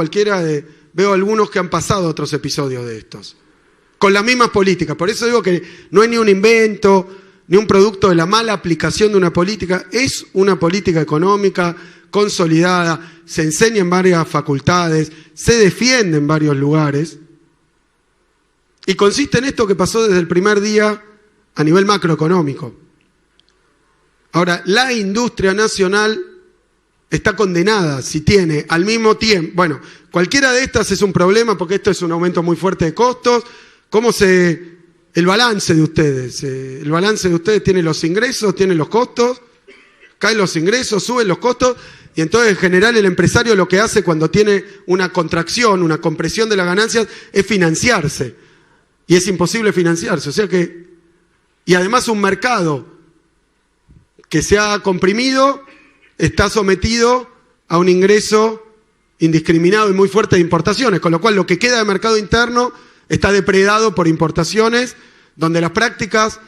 veo algunos que han pasado otros episodios de estos, con las mismas políticas. Por eso digo que no es ni un invento, ni un producto de la mala aplicación de una política, es una política económica consolidada, se enseña en varias facultades, se defiende en varios lugares, y consiste en esto que pasó desde el primer día a nivel macroeconómico. Ahora, la industria nacional está condenada si tiene al mismo tiempo... cualquiera de estas es un problema porque esto es un aumento muy fuerte de costos. El balance de ustedes. El balance de ustedes tiene los ingresos, tiene los costos, caen los ingresos, suben los costos, y entonces en general el empresario lo que hace cuando tiene una contracción, una compresión de las ganancias, es financiarse. Y es imposible financiarse. Y además un mercado que se ha comprimido está sometido a un ingreso indiscriminado y muy fuerte de importaciones, con lo cual lo que queda de mercado interno está depredado por importaciones donde las prácticas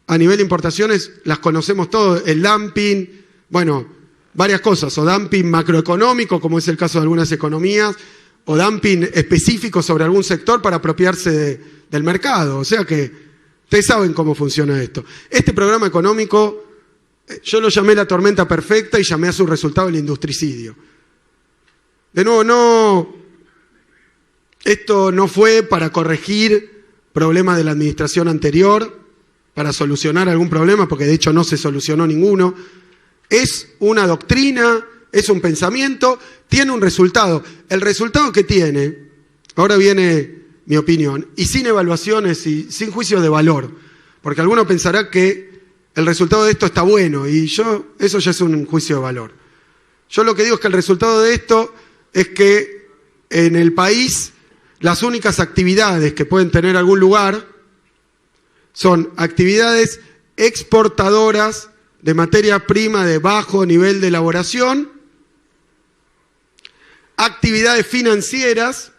a nivel de importaciones las conocemos todos, el dumping, bueno, varias cosas, o dumping macroeconómico, como es el caso de algunas economías, o dumping específico sobre algún sector para apropiarse del mercado. O sea que ustedes saben cómo funciona esto. Este programa económico, yo lo llamé la tormenta perfecta y llamé a su resultado el industricidio. De nuevo, esto no fue para corregir problemas de la administración anterior, para solucionar algún problema, porque de hecho no se solucionó ninguno. Es una doctrina, es un pensamiento, tiene un resultado. El resultado que tiene, ahora viene mi opinión, y sin evaluaciones y sin juicios de valor, porque alguno pensará que el resultado de esto está bueno, y eso ya es un juicio de valor. Yo lo que digo es que el resultado de esto es que en el país las únicas actividades que pueden tener algún lugar son actividades exportadoras de materia prima de bajo nivel de elaboración, actividades financieras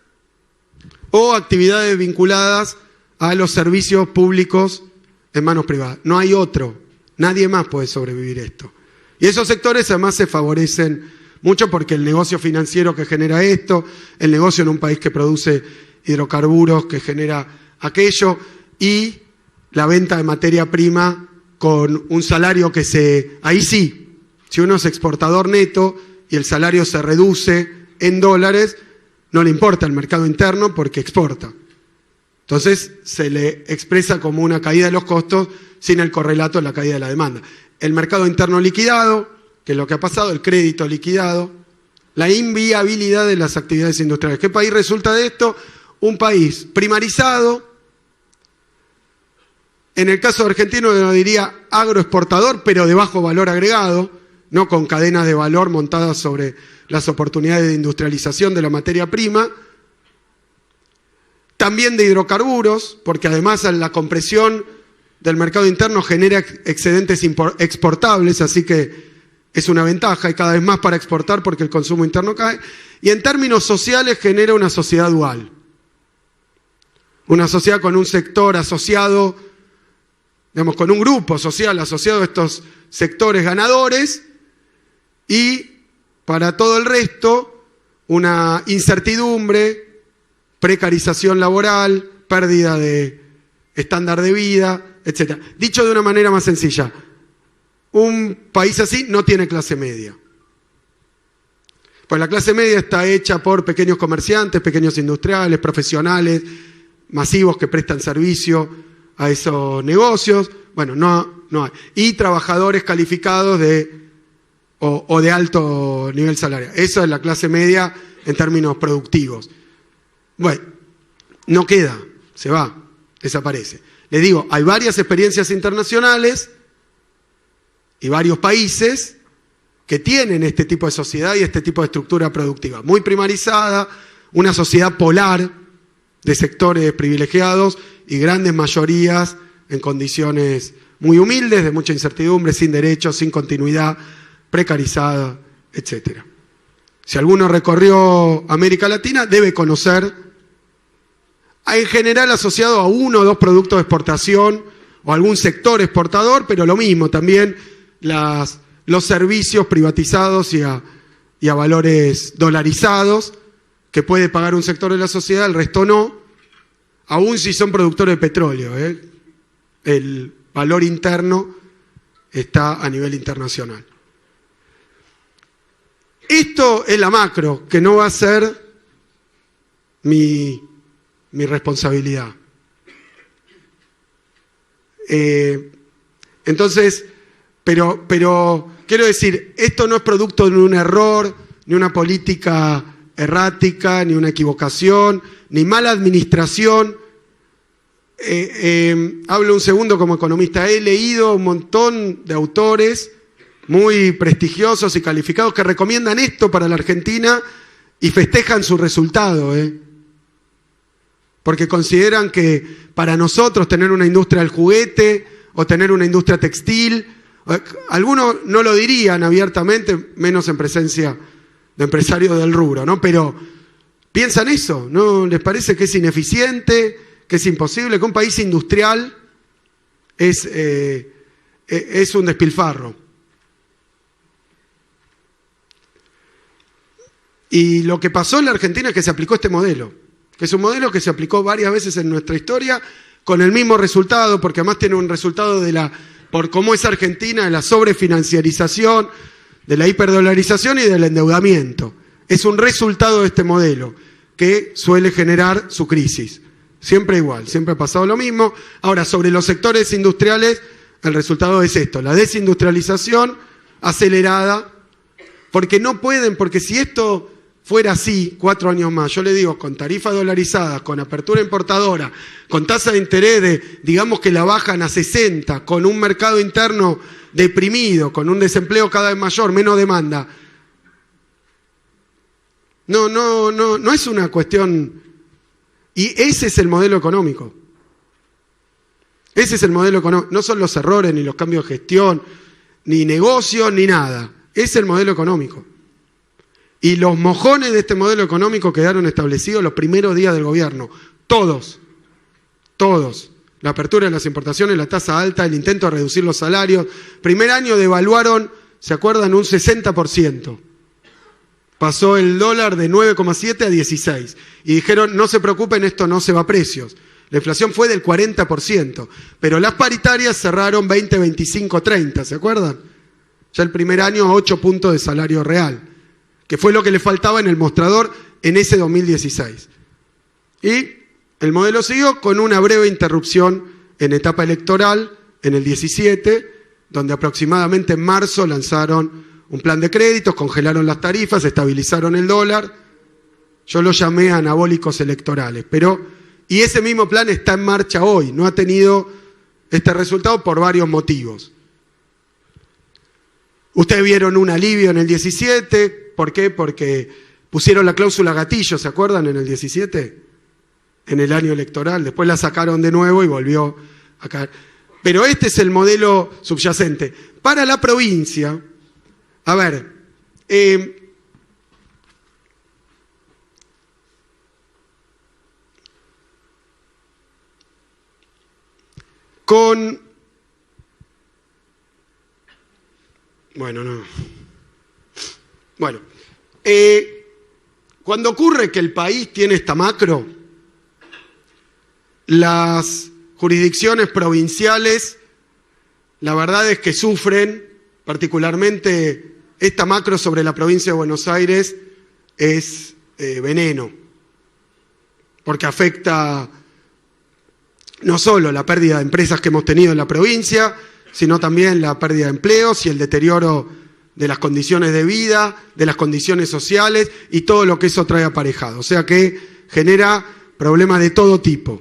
o actividades vinculadas a los servicios públicos en manos privadas. No hay otro, nadie más puede sobrevivir esto. Y esos sectores además se favorecen mucho porque el negocio financiero que genera esto, el negocio en un país que produce hidrocarburos que genera aquello, y la venta de materia prima con un salario que ahí sí, si uno es exportador neto y el salario se reduce en dólares, no le importa el mercado interno porque exporta. Entonces se le expresa como una caída de los costos sin el correlato de la caída de la demanda. El mercado interno liquidado, que es lo que ha pasado, el crédito liquidado, la inviabilidad de las actividades industriales. ¿Qué país resulta de esto? Un país primarizado. En el caso argentino yo diría agroexportador, pero de bajo valor agregado, no con cadenas de valor montadas sobre las oportunidades de industrialización de la materia prima. También de hidrocarburos, porque además la compresión del mercado interno genera excedentes exportables, así que es una ventaja, y cada vez más para exportar porque el consumo interno cae. Y en términos sociales genera una sociedad dual. Una sociedad con un sector asociado, digamos, con un grupo social asociado a estos sectores ganadores, y para todo el resto una incertidumbre, precarización laboral, pérdida de estándar de vida, etc. Dicho de una manera más sencilla, un país así no tiene clase media. Pues la clase media está hecha por pequeños comerciantes, pequeños industriales, profesionales, masivos que prestan servicio a esos negocios. Bueno, no hay. Y trabajadores calificados o de alto nivel salarial. Esa es la clase media en términos productivos. Bueno, no queda, se va, desaparece. Les digo, hay varias experiencias internacionales y varios países que tienen este tipo de sociedad y este tipo de estructura productiva. Muy primarizada, una sociedad polar de sectores privilegiados y grandes mayorías en condiciones muy humildes, de mucha incertidumbre, sin derechos, sin continuidad, precarizada, etc. Si alguno recorrió América Latina, debe conocer, en general asociado a uno o dos productos de exportación o algún sector exportador, pero lo mismo, también los servicios privatizados y a valores dolarizados que puede pagar un sector de la sociedad, el resto no, aún si son productores de petróleo. El valor interno está a nivel internacional. Esto es la macro, que no va a ser mi responsabilidad. Entonces, pero quiero decir, esto no es producto de un error, ni una política errática, ni una equivocación, ni mala administración. Hablo un segundo como economista. He leído un montón de autores muy prestigiosos y calificados que recomiendan esto para la Argentina y festejan su resultado, porque consideran que para nosotros tener una industria del juguete o tener una industria textil, algunos no lo dirían abiertamente, menos en presencia de empresarios del rubro, ¿no? Pero piensan eso, ¿no les parece que es ineficiente, que es imposible, que un país industrial es un despilfarro. Y lo que pasó en la Argentina es que se aplicó este modelo, que es un modelo que se aplicó varias veces en nuestra historia con el mismo resultado, porque además tiene un resultado por cómo es Argentina, de la sobrefinanciarización, de la hiperdolarización y del endeudamiento. Es un resultado de este modelo que suele generar su crisis. Siempre igual, siempre ha pasado lo mismo. Ahora, sobre los sectores industriales, el resultado es esto, la desindustrialización acelerada, porque no pueden, porque si esto fuera así, 4 años más, yo le digo, con tarifas dolarizadas, con apertura importadora, con tasa de interés digamos que la bajan a 60, con un mercado interno deprimido, con un desempleo cada vez mayor, menos demanda. No es una cuestión. Y ese es el modelo económico. Ese es el modelo económico. No son los errores, ni los cambios de gestión, ni negocios, ni nada. Es el modelo económico. Y los mojones de este modelo económico quedaron establecidos los primeros días del gobierno. Todos. La apertura de las importaciones, la tasa alta, el intento de reducir los salarios. Primer año devaluaron, ¿se acuerdan? Un 60%. Pasó el dólar de 9,7 a 16. Y dijeron, no se preocupen, esto no se va a precios. La inflación fue del 40%. Pero las paritarias cerraron 20, 25, 30, ¿se acuerdan? Ya el primer año 8 puntos de salario real, que fue lo que le faltaba en el mostrador en ese 2016. Y el modelo siguió con una breve interrupción en etapa electoral en el 17, donde aproximadamente en marzo lanzaron un plan de créditos, congelaron las tarifas, estabilizaron el dólar. Yo lo llamé anabólicos electorales, y ese mismo plan está en marcha hoy, no ha tenido este resultado por varios motivos. Ustedes vieron un alivio en el 17, ¿por qué? Porque pusieron la cláusula gatillo, ¿se acuerdan? En el 17, en el año electoral, después la sacaron de nuevo y volvió a caer. Pero este es el modelo subyacente. Para la provincia, a ver, cuando ocurre que el país tiene esta macro, las jurisdicciones provinciales, la verdad es que sufren, particularmente esta macro sobre la provincia de Buenos Aires es veneno, porque afecta no solo la pérdida de empresas que hemos tenido en la provincia, sino también la pérdida de empleos y el deterioro de las condiciones de vida, de las condiciones sociales y todo lo que eso trae aparejado. O sea que genera problemas de todo tipo.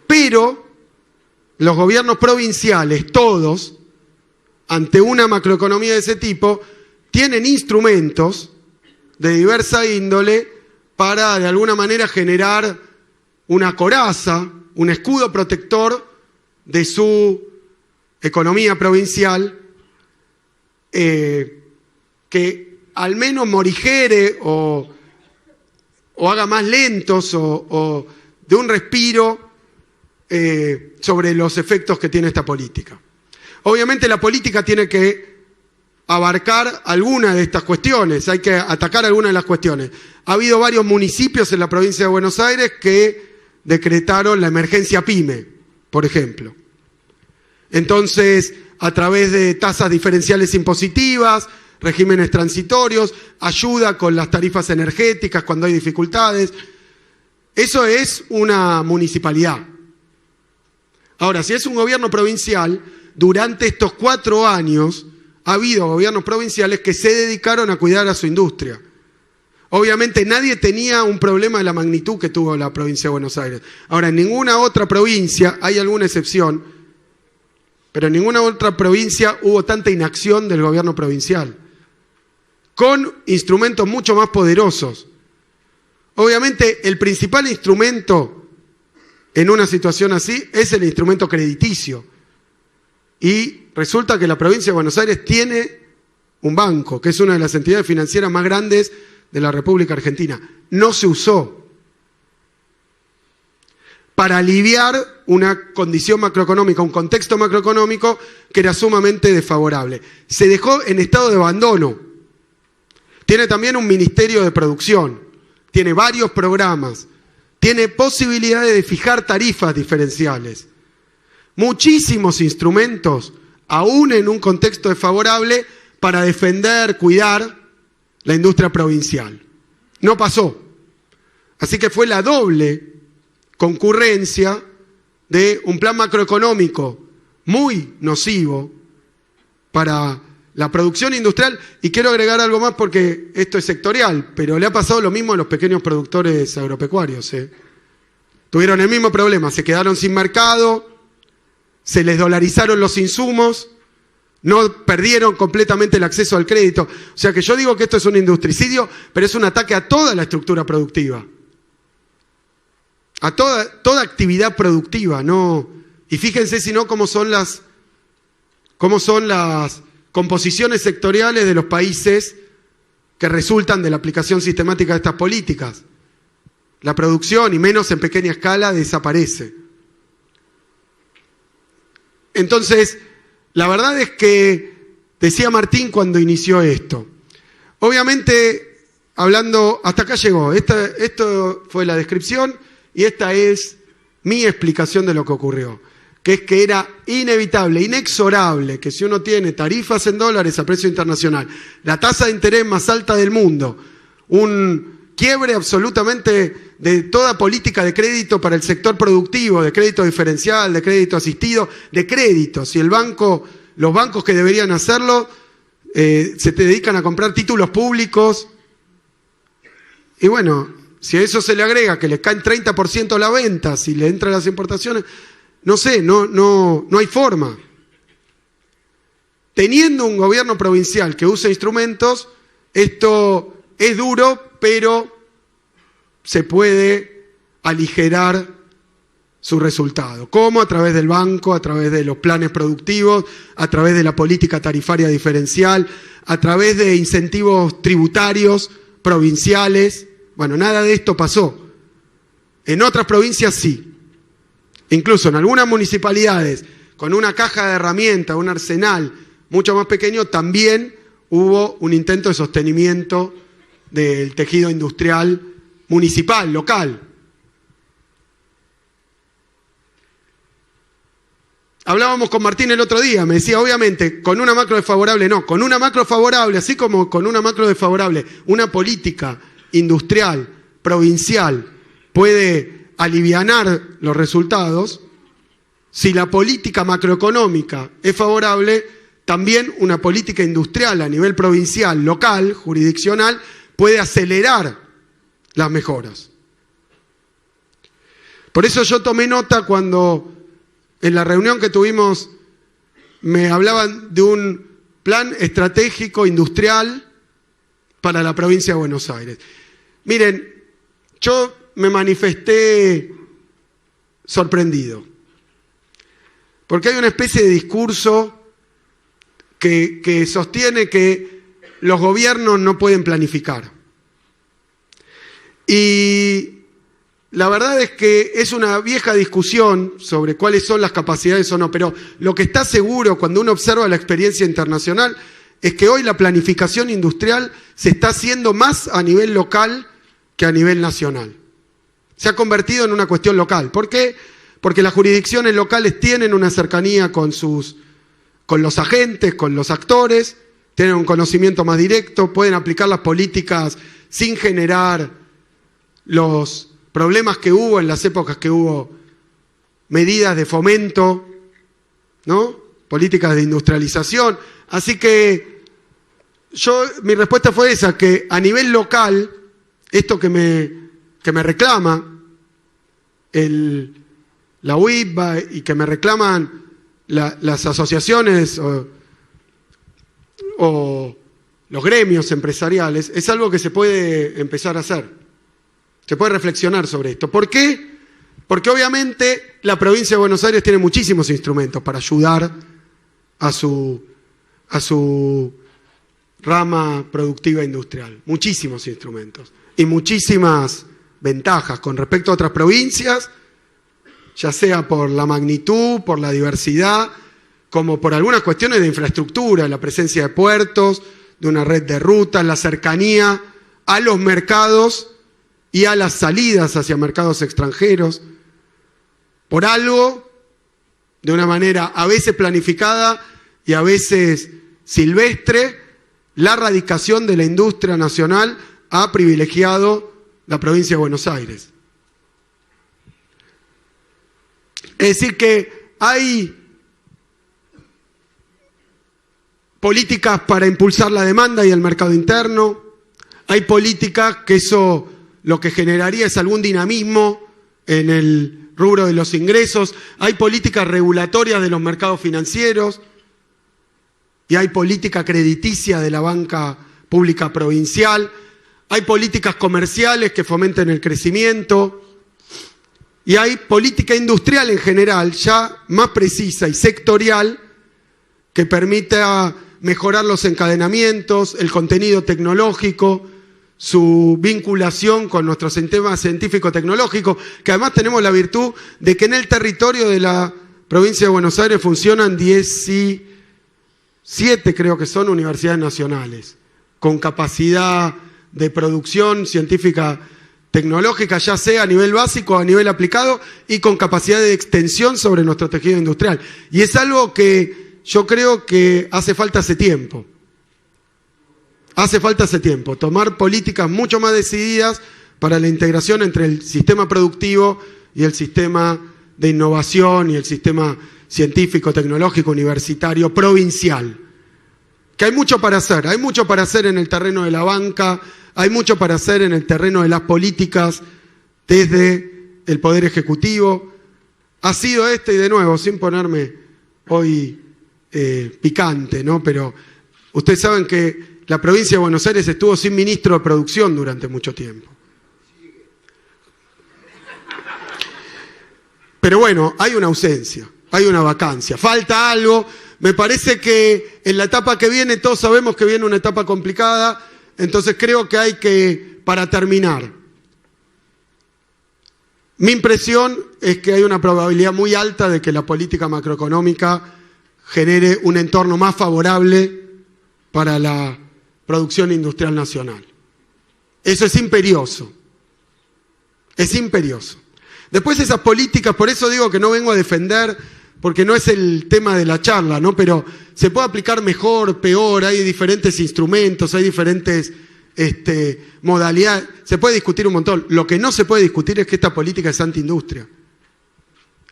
Pero los gobiernos provinciales, todos, ante una macroeconomía de ese tipo, tienen instrumentos de diversa índole para, de alguna manera, generar una coraza, un escudo protector de su economía provincial, que al menos morigere o haga más lentos o de un respiro sobre los efectos que tiene esta política. Obviamente la política tiene que abarcar alguna de estas cuestiones, hay que atacar algunas de las cuestiones. Ha habido varios municipios en la provincia de Buenos Aires que decretaron la emergencia PYME, por ejemplo. Entonces, a través de tasas diferenciales impositivas, regímenes transitorios, ayuda con las tarifas energéticas cuando hay dificultades. Eso es una municipalidad. Ahora, si es un gobierno provincial, durante estos 4 años ha habido gobiernos provinciales que se dedicaron a cuidar a su industria. Obviamente nadie tenía un problema de la magnitud que tuvo la provincia de Buenos Aires. Ahora, en ninguna otra provincia, hay alguna excepción, pero en ninguna otra provincia hubo tanta inacción del gobierno provincial, con instrumentos mucho más poderosos. Obviamente, el principal instrumento en una situación así es el instrumento crediticio. Y resulta que la provincia de Buenos Aires tiene un banco, que es una de las entidades financieras más grandes de la República Argentina. No se usó para aliviar una condición macroeconómica, un contexto macroeconómico que era sumamente desfavorable. Se dejó en estado de abandono. Tiene también un ministerio de producción, tiene varios programas, tiene posibilidades de fijar tarifas diferenciales. Muchísimos instrumentos, aún en un contexto desfavorable, para defender, cuidar la industria provincial. No pasó. Así que fue la doble concurrencia de un plan macroeconómico muy nocivo para la producción industrial. Y quiero agregar algo más porque esto es sectorial, pero le ha pasado lo mismo a los pequeños productores agropecuarios. Tuvieron el mismo problema, se quedaron sin mercado, se les dolarizaron los insumos, no perdieron completamente el acceso al crédito. O sea que yo digo que esto es un industricidio, pero es un ataque a toda la estructura productiva. A toda actividad productiva, ¿no? Y fíjense si no cómo son las composiciones sectoriales de los países que resultan de la aplicación sistemática de estas políticas. La producción, y menos en pequeña escala, desaparece. Entonces, la verdad es que, decía Martín cuando inició esto, obviamente, hablando, hasta acá llegó, esto fue la descripción y esta es mi explicación de lo que ocurrió, que es que era inevitable, inexorable, que si uno tiene tarifas en dólares a precio internacional, la tasa de interés más alta del mundo, un quiebre absolutamente de toda política de crédito para el sector productivo, de crédito diferencial, de crédito asistido, de crédito. Si los bancos que deberían hacerlo se dedican a comprar títulos públicos, y bueno, si a eso se le agrega que les caen 30% la venta, si le entran las importaciones, no sé, no hay forma. Teniendo un gobierno provincial que usa instrumentos, esto es duro, pero se puede aligerar su resultado. ¿Cómo? A través del banco, a través de los planes productivos, a través de la política tarifaria diferencial, a través de incentivos tributarios provinciales. Bueno, nada de esto pasó. En otras provincias sí. Incluso en algunas municipalidades, con una caja de herramientas, un arsenal mucho más pequeño, también hubo un intento de sostenimiento del tejido industrial municipal, local. Hablábamos con Martín el otro día, me decía, obviamente, con una macro desfavorable no, con una macro favorable, así como con una macro desfavorable, una política industrial, provincial, puede alivianar los resultados. Si la política macroeconómica es favorable, también una política industrial a nivel provincial, local, jurisdiccional, puede acelerar las mejoras. Por eso yo tomé nota cuando en la reunión que tuvimos me hablaban de un plan estratégico industrial para la provincia de Buenos Aires. Miren, yo me manifesté sorprendido, porque hay una especie de discurso que sostiene que los gobiernos no pueden planificar. Y la verdad es que es una vieja discusión sobre cuáles son las capacidades o no, pero lo que está seguro cuando uno observa la experiencia internacional es que hoy la planificación industrial se está haciendo más a nivel local que a nivel nacional. Se ha convertido en una cuestión local. ¿Por qué? Porque las jurisdicciones locales tienen una cercanía con los agentes, con los actores, tienen un conocimiento más directo, pueden aplicar las políticas sin generar los problemas que hubo en las épocas que hubo medidas de fomento, ¿no? Políticas de industrialización. Así que mi respuesta fue esa, que a nivel local, esto que me reclama la UIPA y que me reclaman las asociaciones o los gremios empresariales, es algo que se puede empezar a hacer. Se puede reflexionar sobre esto. ¿Por qué? Porque obviamente la provincia de Buenos Aires tiene muchísimos instrumentos para ayudar a su rama productiva industrial. Muchísimos instrumentos y muchísimas ventajas con respecto a otras provincias ya sea por la magnitud, por la diversidad, como por algunas cuestiones de infraestructura, la presencia de puertos, de una red de rutas, la cercanía a los mercados y a las salidas hacia mercados extranjeros. Por algo, de una manera a veces planificada y a veces silvestre, la radicación de la industria nacional ha privilegiado la provincia de Buenos Aires. Es decir que hay políticas para impulsar la demanda y el mercado interno, hay políticas que eso lo que generaría es algún dinamismo en el rubro de los ingresos, hay políticas regulatorias de los mercados financieros y hay política crediticia de la banca pública provincial, hay políticas comerciales que fomenten el crecimiento y hay política industrial en general, ya más precisa y sectorial, que permita mejorar los encadenamientos, el contenido tecnológico, su vinculación con nuestro sistema científico-tecnológico, que además tenemos la virtud de que en el territorio de la provincia de Buenos Aires funcionan 17, creo que son, universidades nacionales, con capacidad de producción científica tecnológica, ya sea a nivel básico o a nivel aplicado, y con capacidad de extensión sobre nuestro tejido industrial. Y es algo que yo creo que hace falta hace tiempo. Hace falta hace tiempo tomar políticas mucho más decididas para la integración entre el sistema productivo y el sistema de innovación y el sistema científico, tecnológico, universitario, provincial. Que hay mucho para hacer en el terreno de la banca, hay mucho para hacer en el terreno de las políticas desde el Poder Ejecutivo. Ha sido y de nuevo, sin ponerme hoy picante, ¿no? Pero ustedes saben que la provincia de Buenos Aires estuvo sin ministro de producción durante mucho tiempo. Pero bueno, hay una ausencia, hay una vacancia, falta algo. Me parece que en la etapa que viene, todos sabemos que viene una etapa complicada, entonces creo que hay que, para terminar, mi impresión es que hay una probabilidad muy alta de que la política macroeconómica genere un entorno más favorable para la producción industrial nacional. Eso es imperioso. Es imperioso. Después esas políticas, por eso digo que no vengo a defender, porque no es el tema de la charla, ¿no? Pero se puede aplicar mejor, peor, hay diferentes instrumentos, hay diferentes modalidades, se puede discutir un montón. Lo que no se puede discutir es que esta política es antiindustria.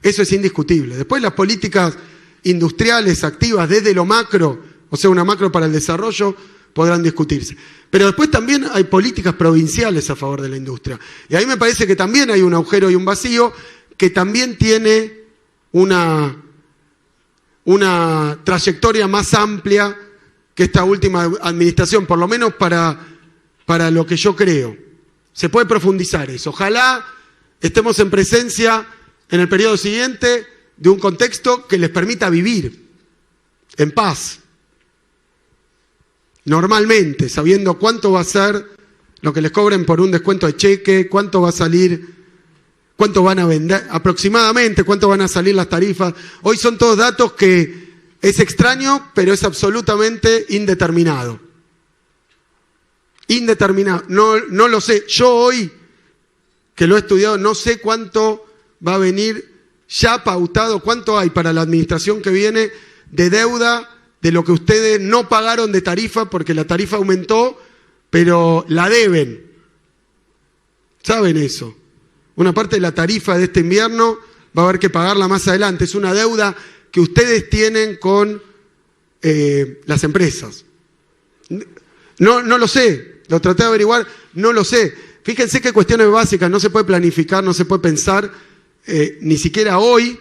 Eso es indiscutible. Después las políticas industriales activas desde lo macro, o sea, una macro para el desarrollo, podrán discutirse. Pero después también hay políticas provinciales a favor de la industria. Y ahí me parece que también hay un agujero y un vacío que también tiene una trayectoria más amplia que esta última administración, por lo menos para lo que yo creo. Se puede profundizar eso. Ojalá estemos en presencia en el periodo siguiente de un contexto que les permita vivir en paz, normalmente, sabiendo cuánto va a ser lo que les cobren por un descuento de cheque, cuánto va a salir, cuánto van a vender, aproximadamente cuánto van a salir las tarifas. Hoy son todos datos que es extraño, pero es absolutamente indeterminado. Indeterminado, no lo sé. Yo hoy, que lo he estudiado, no sé cuánto va a venir ya pautado, cuánto hay para la administración que viene de deuda de lo que ustedes no pagaron de tarifa, porque la tarifa aumentó, pero la deben. ¿Saben eso? Una parte de la tarifa de este invierno va a haber que pagarla más adelante. Es una deuda que ustedes tienen con las empresas. No lo sé, lo traté de averiguar, no lo sé. Fíjense que cuestiones básicas, no se puede planificar, no se puede pensar, ni siquiera hoy,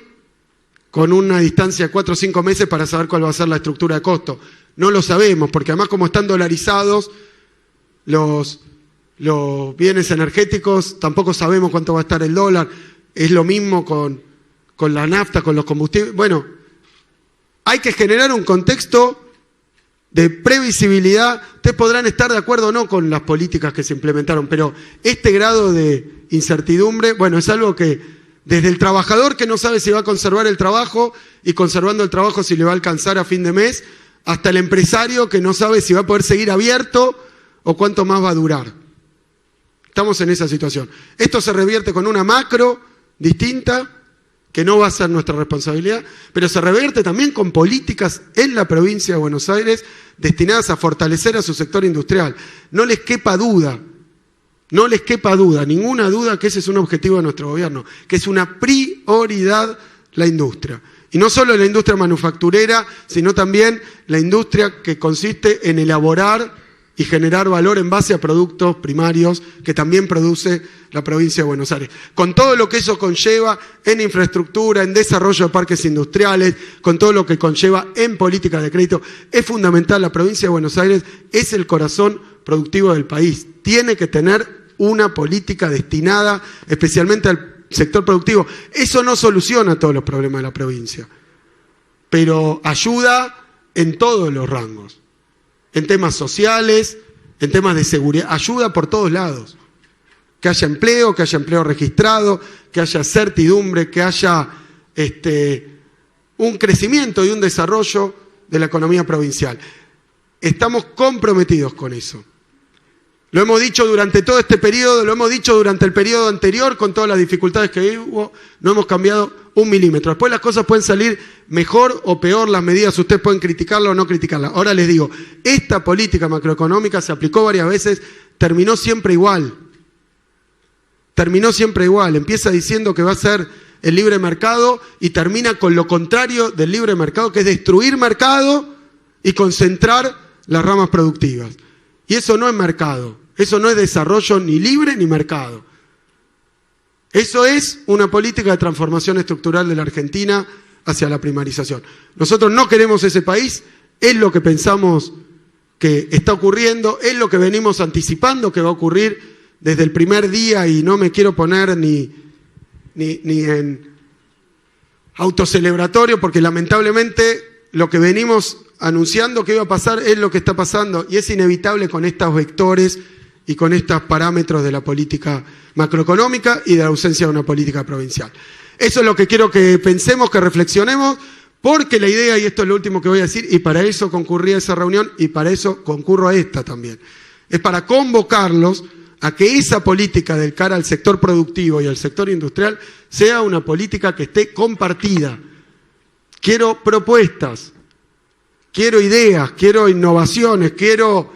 con una distancia de 4 o 5 meses para saber cuál va a ser la estructura de costo. No lo sabemos, porque además como están dolarizados los bienes energéticos, tampoco sabemos cuánto va a estar el dólar. Es lo mismo con la nafta, con los combustibles. Bueno, hay que generar un contexto de previsibilidad. Ustedes podrán estar de acuerdo o no con las políticas que se implementaron, pero este grado de incertidumbre, bueno, es algo que Desde el trabajador que no sabe si va a conservar el trabajo y conservando el trabajo si le va a alcanzar a fin de mes, hasta el empresario que no sabe si va a poder seguir abierto o cuánto más va a durar. Estamos en esa situación. Esto se revierte con una macro distinta, que no va a ser nuestra responsabilidad, pero se revierte también con políticas en la provincia de Buenos Aires destinadas a fortalecer a su sector industrial. No les quepa duda, ninguna duda que ese es un objetivo de nuestro gobierno, que es una prioridad la industria. Y no solo la industria manufacturera, sino también la industria que consiste en elaborar y generar valor en base a productos primarios que también produce la provincia de Buenos Aires. Con todo lo que eso conlleva en infraestructura, en desarrollo de parques industriales, con todo lo que conlleva en política de crédito, es fundamental. La provincia de Buenos Aires es el corazón productivo del país. Tiene que tener una política destinada especialmente al sector productivo. Eso no soluciona todos los problemas de la provincia, pero ayuda en todos los rangos. En temas sociales, en temas de seguridad, ayuda por todos lados. Que haya empleo registrado, que haya certidumbre, que haya un crecimiento y un desarrollo de la economía provincial. Estamos comprometidos con eso. Lo hemos dicho durante todo este periodo, lo hemos dicho durante el periodo anterior, con todas las dificultades que hubo, no hemos cambiado un milímetro. Después las cosas pueden salir mejor o peor, las medidas ustedes pueden criticarlas o no criticarlas. Ahora les digo, esta política macroeconómica se aplicó varias veces, terminó siempre igual. Empieza diciendo que va a ser el libre mercado y termina con lo contrario del libre mercado, que es destruir mercado y concentrar las ramas productivas. Y eso no es mercado, eso no es desarrollo ni libre ni mercado. Eso es una política de transformación estructural de la Argentina hacia la primarización. Nosotros no queremos ese país, es lo que pensamos que está ocurriendo, es lo que venimos anticipando que va a ocurrir desde el primer día y no me quiero poner ni en autocelebratorio porque lamentablemente lo que venimos anunciando que iba a pasar es lo que está pasando y es inevitable con estos vectores y con estos parámetros de la política macroeconómica y de la ausencia de una política provincial. Eso es lo que quiero que pensemos, que reflexionemos, porque la idea, y esto es lo último que voy a decir, y para eso concurrí a esa reunión y para eso concurro a esta también, es para convocarlos a que esa política del cara al sector productivo y al sector industrial sea una política que esté compartida. Quiero propuestas, quiero ideas, quiero innovaciones, quiero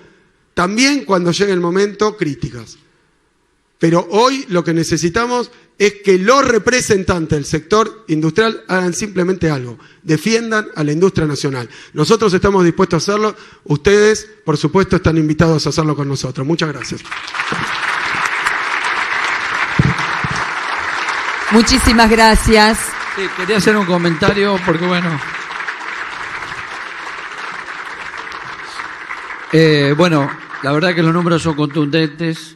también cuando llegue el momento críticas. Pero hoy lo que necesitamos es que los representantes del sector industrial hagan simplemente algo, defiendan a la industria nacional. Nosotros estamos dispuestos a hacerlo, ustedes por supuesto están invitados a hacerlo con nosotros. Muchas gracias. Muchísimas gracias. Sí, quería hacer un comentario porque bueno, la verdad que los números son contundentes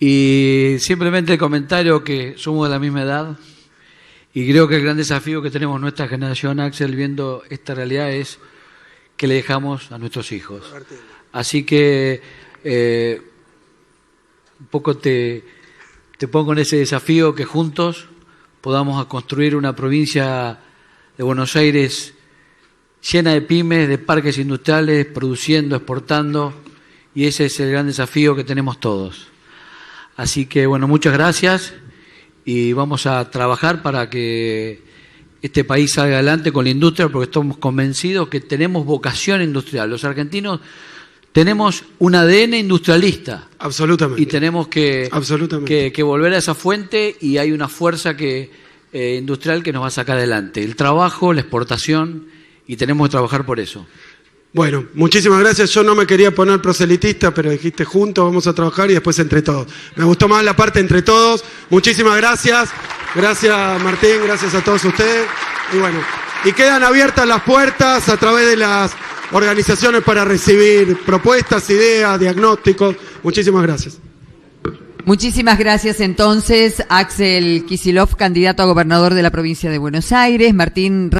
y simplemente el comentario que somos de la misma edad y creo que el gran desafío que tenemos nuestra generación, Axel, viendo esta realidad es que le dejamos a nuestros hijos. Así que un poco te pongo en ese desafío que juntos podamos construir una provincia de Buenos Aires llena de pymes, de parques industriales, produciendo, exportando, y ese es el gran desafío que tenemos todos. Así que, bueno, muchas gracias y vamos a trabajar para que este país salga adelante con la industria, porque estamos convencidos que tenemos vocación industrial. Los argentinos tenemos un ADN industrialista. Absolutamente. Y tenemos que volver a esa fuente y hay una fuerza industrial que nos va a sacar adelante. El trabajo, la exportación, y tenemos que trabajar por eso. Bueno, muchísimas gracias. Yo no me quería poner proselitista, pero dijiste juntos vamos a trabajar y después entre todos. Me gustó más la parte entre todos. Muchísimas gracias. Gracias Martín, gracias a todos ustedes. Y bueno, y quedan abiertas las puertas a través de las organizaciones para recibir propuestas, ideas, diagnósticos. Muchísimas gracias. Muchísimas gracias entonces, Axel Kicillof, candidato a gobernador de la provincia de Buenos Aires, Martín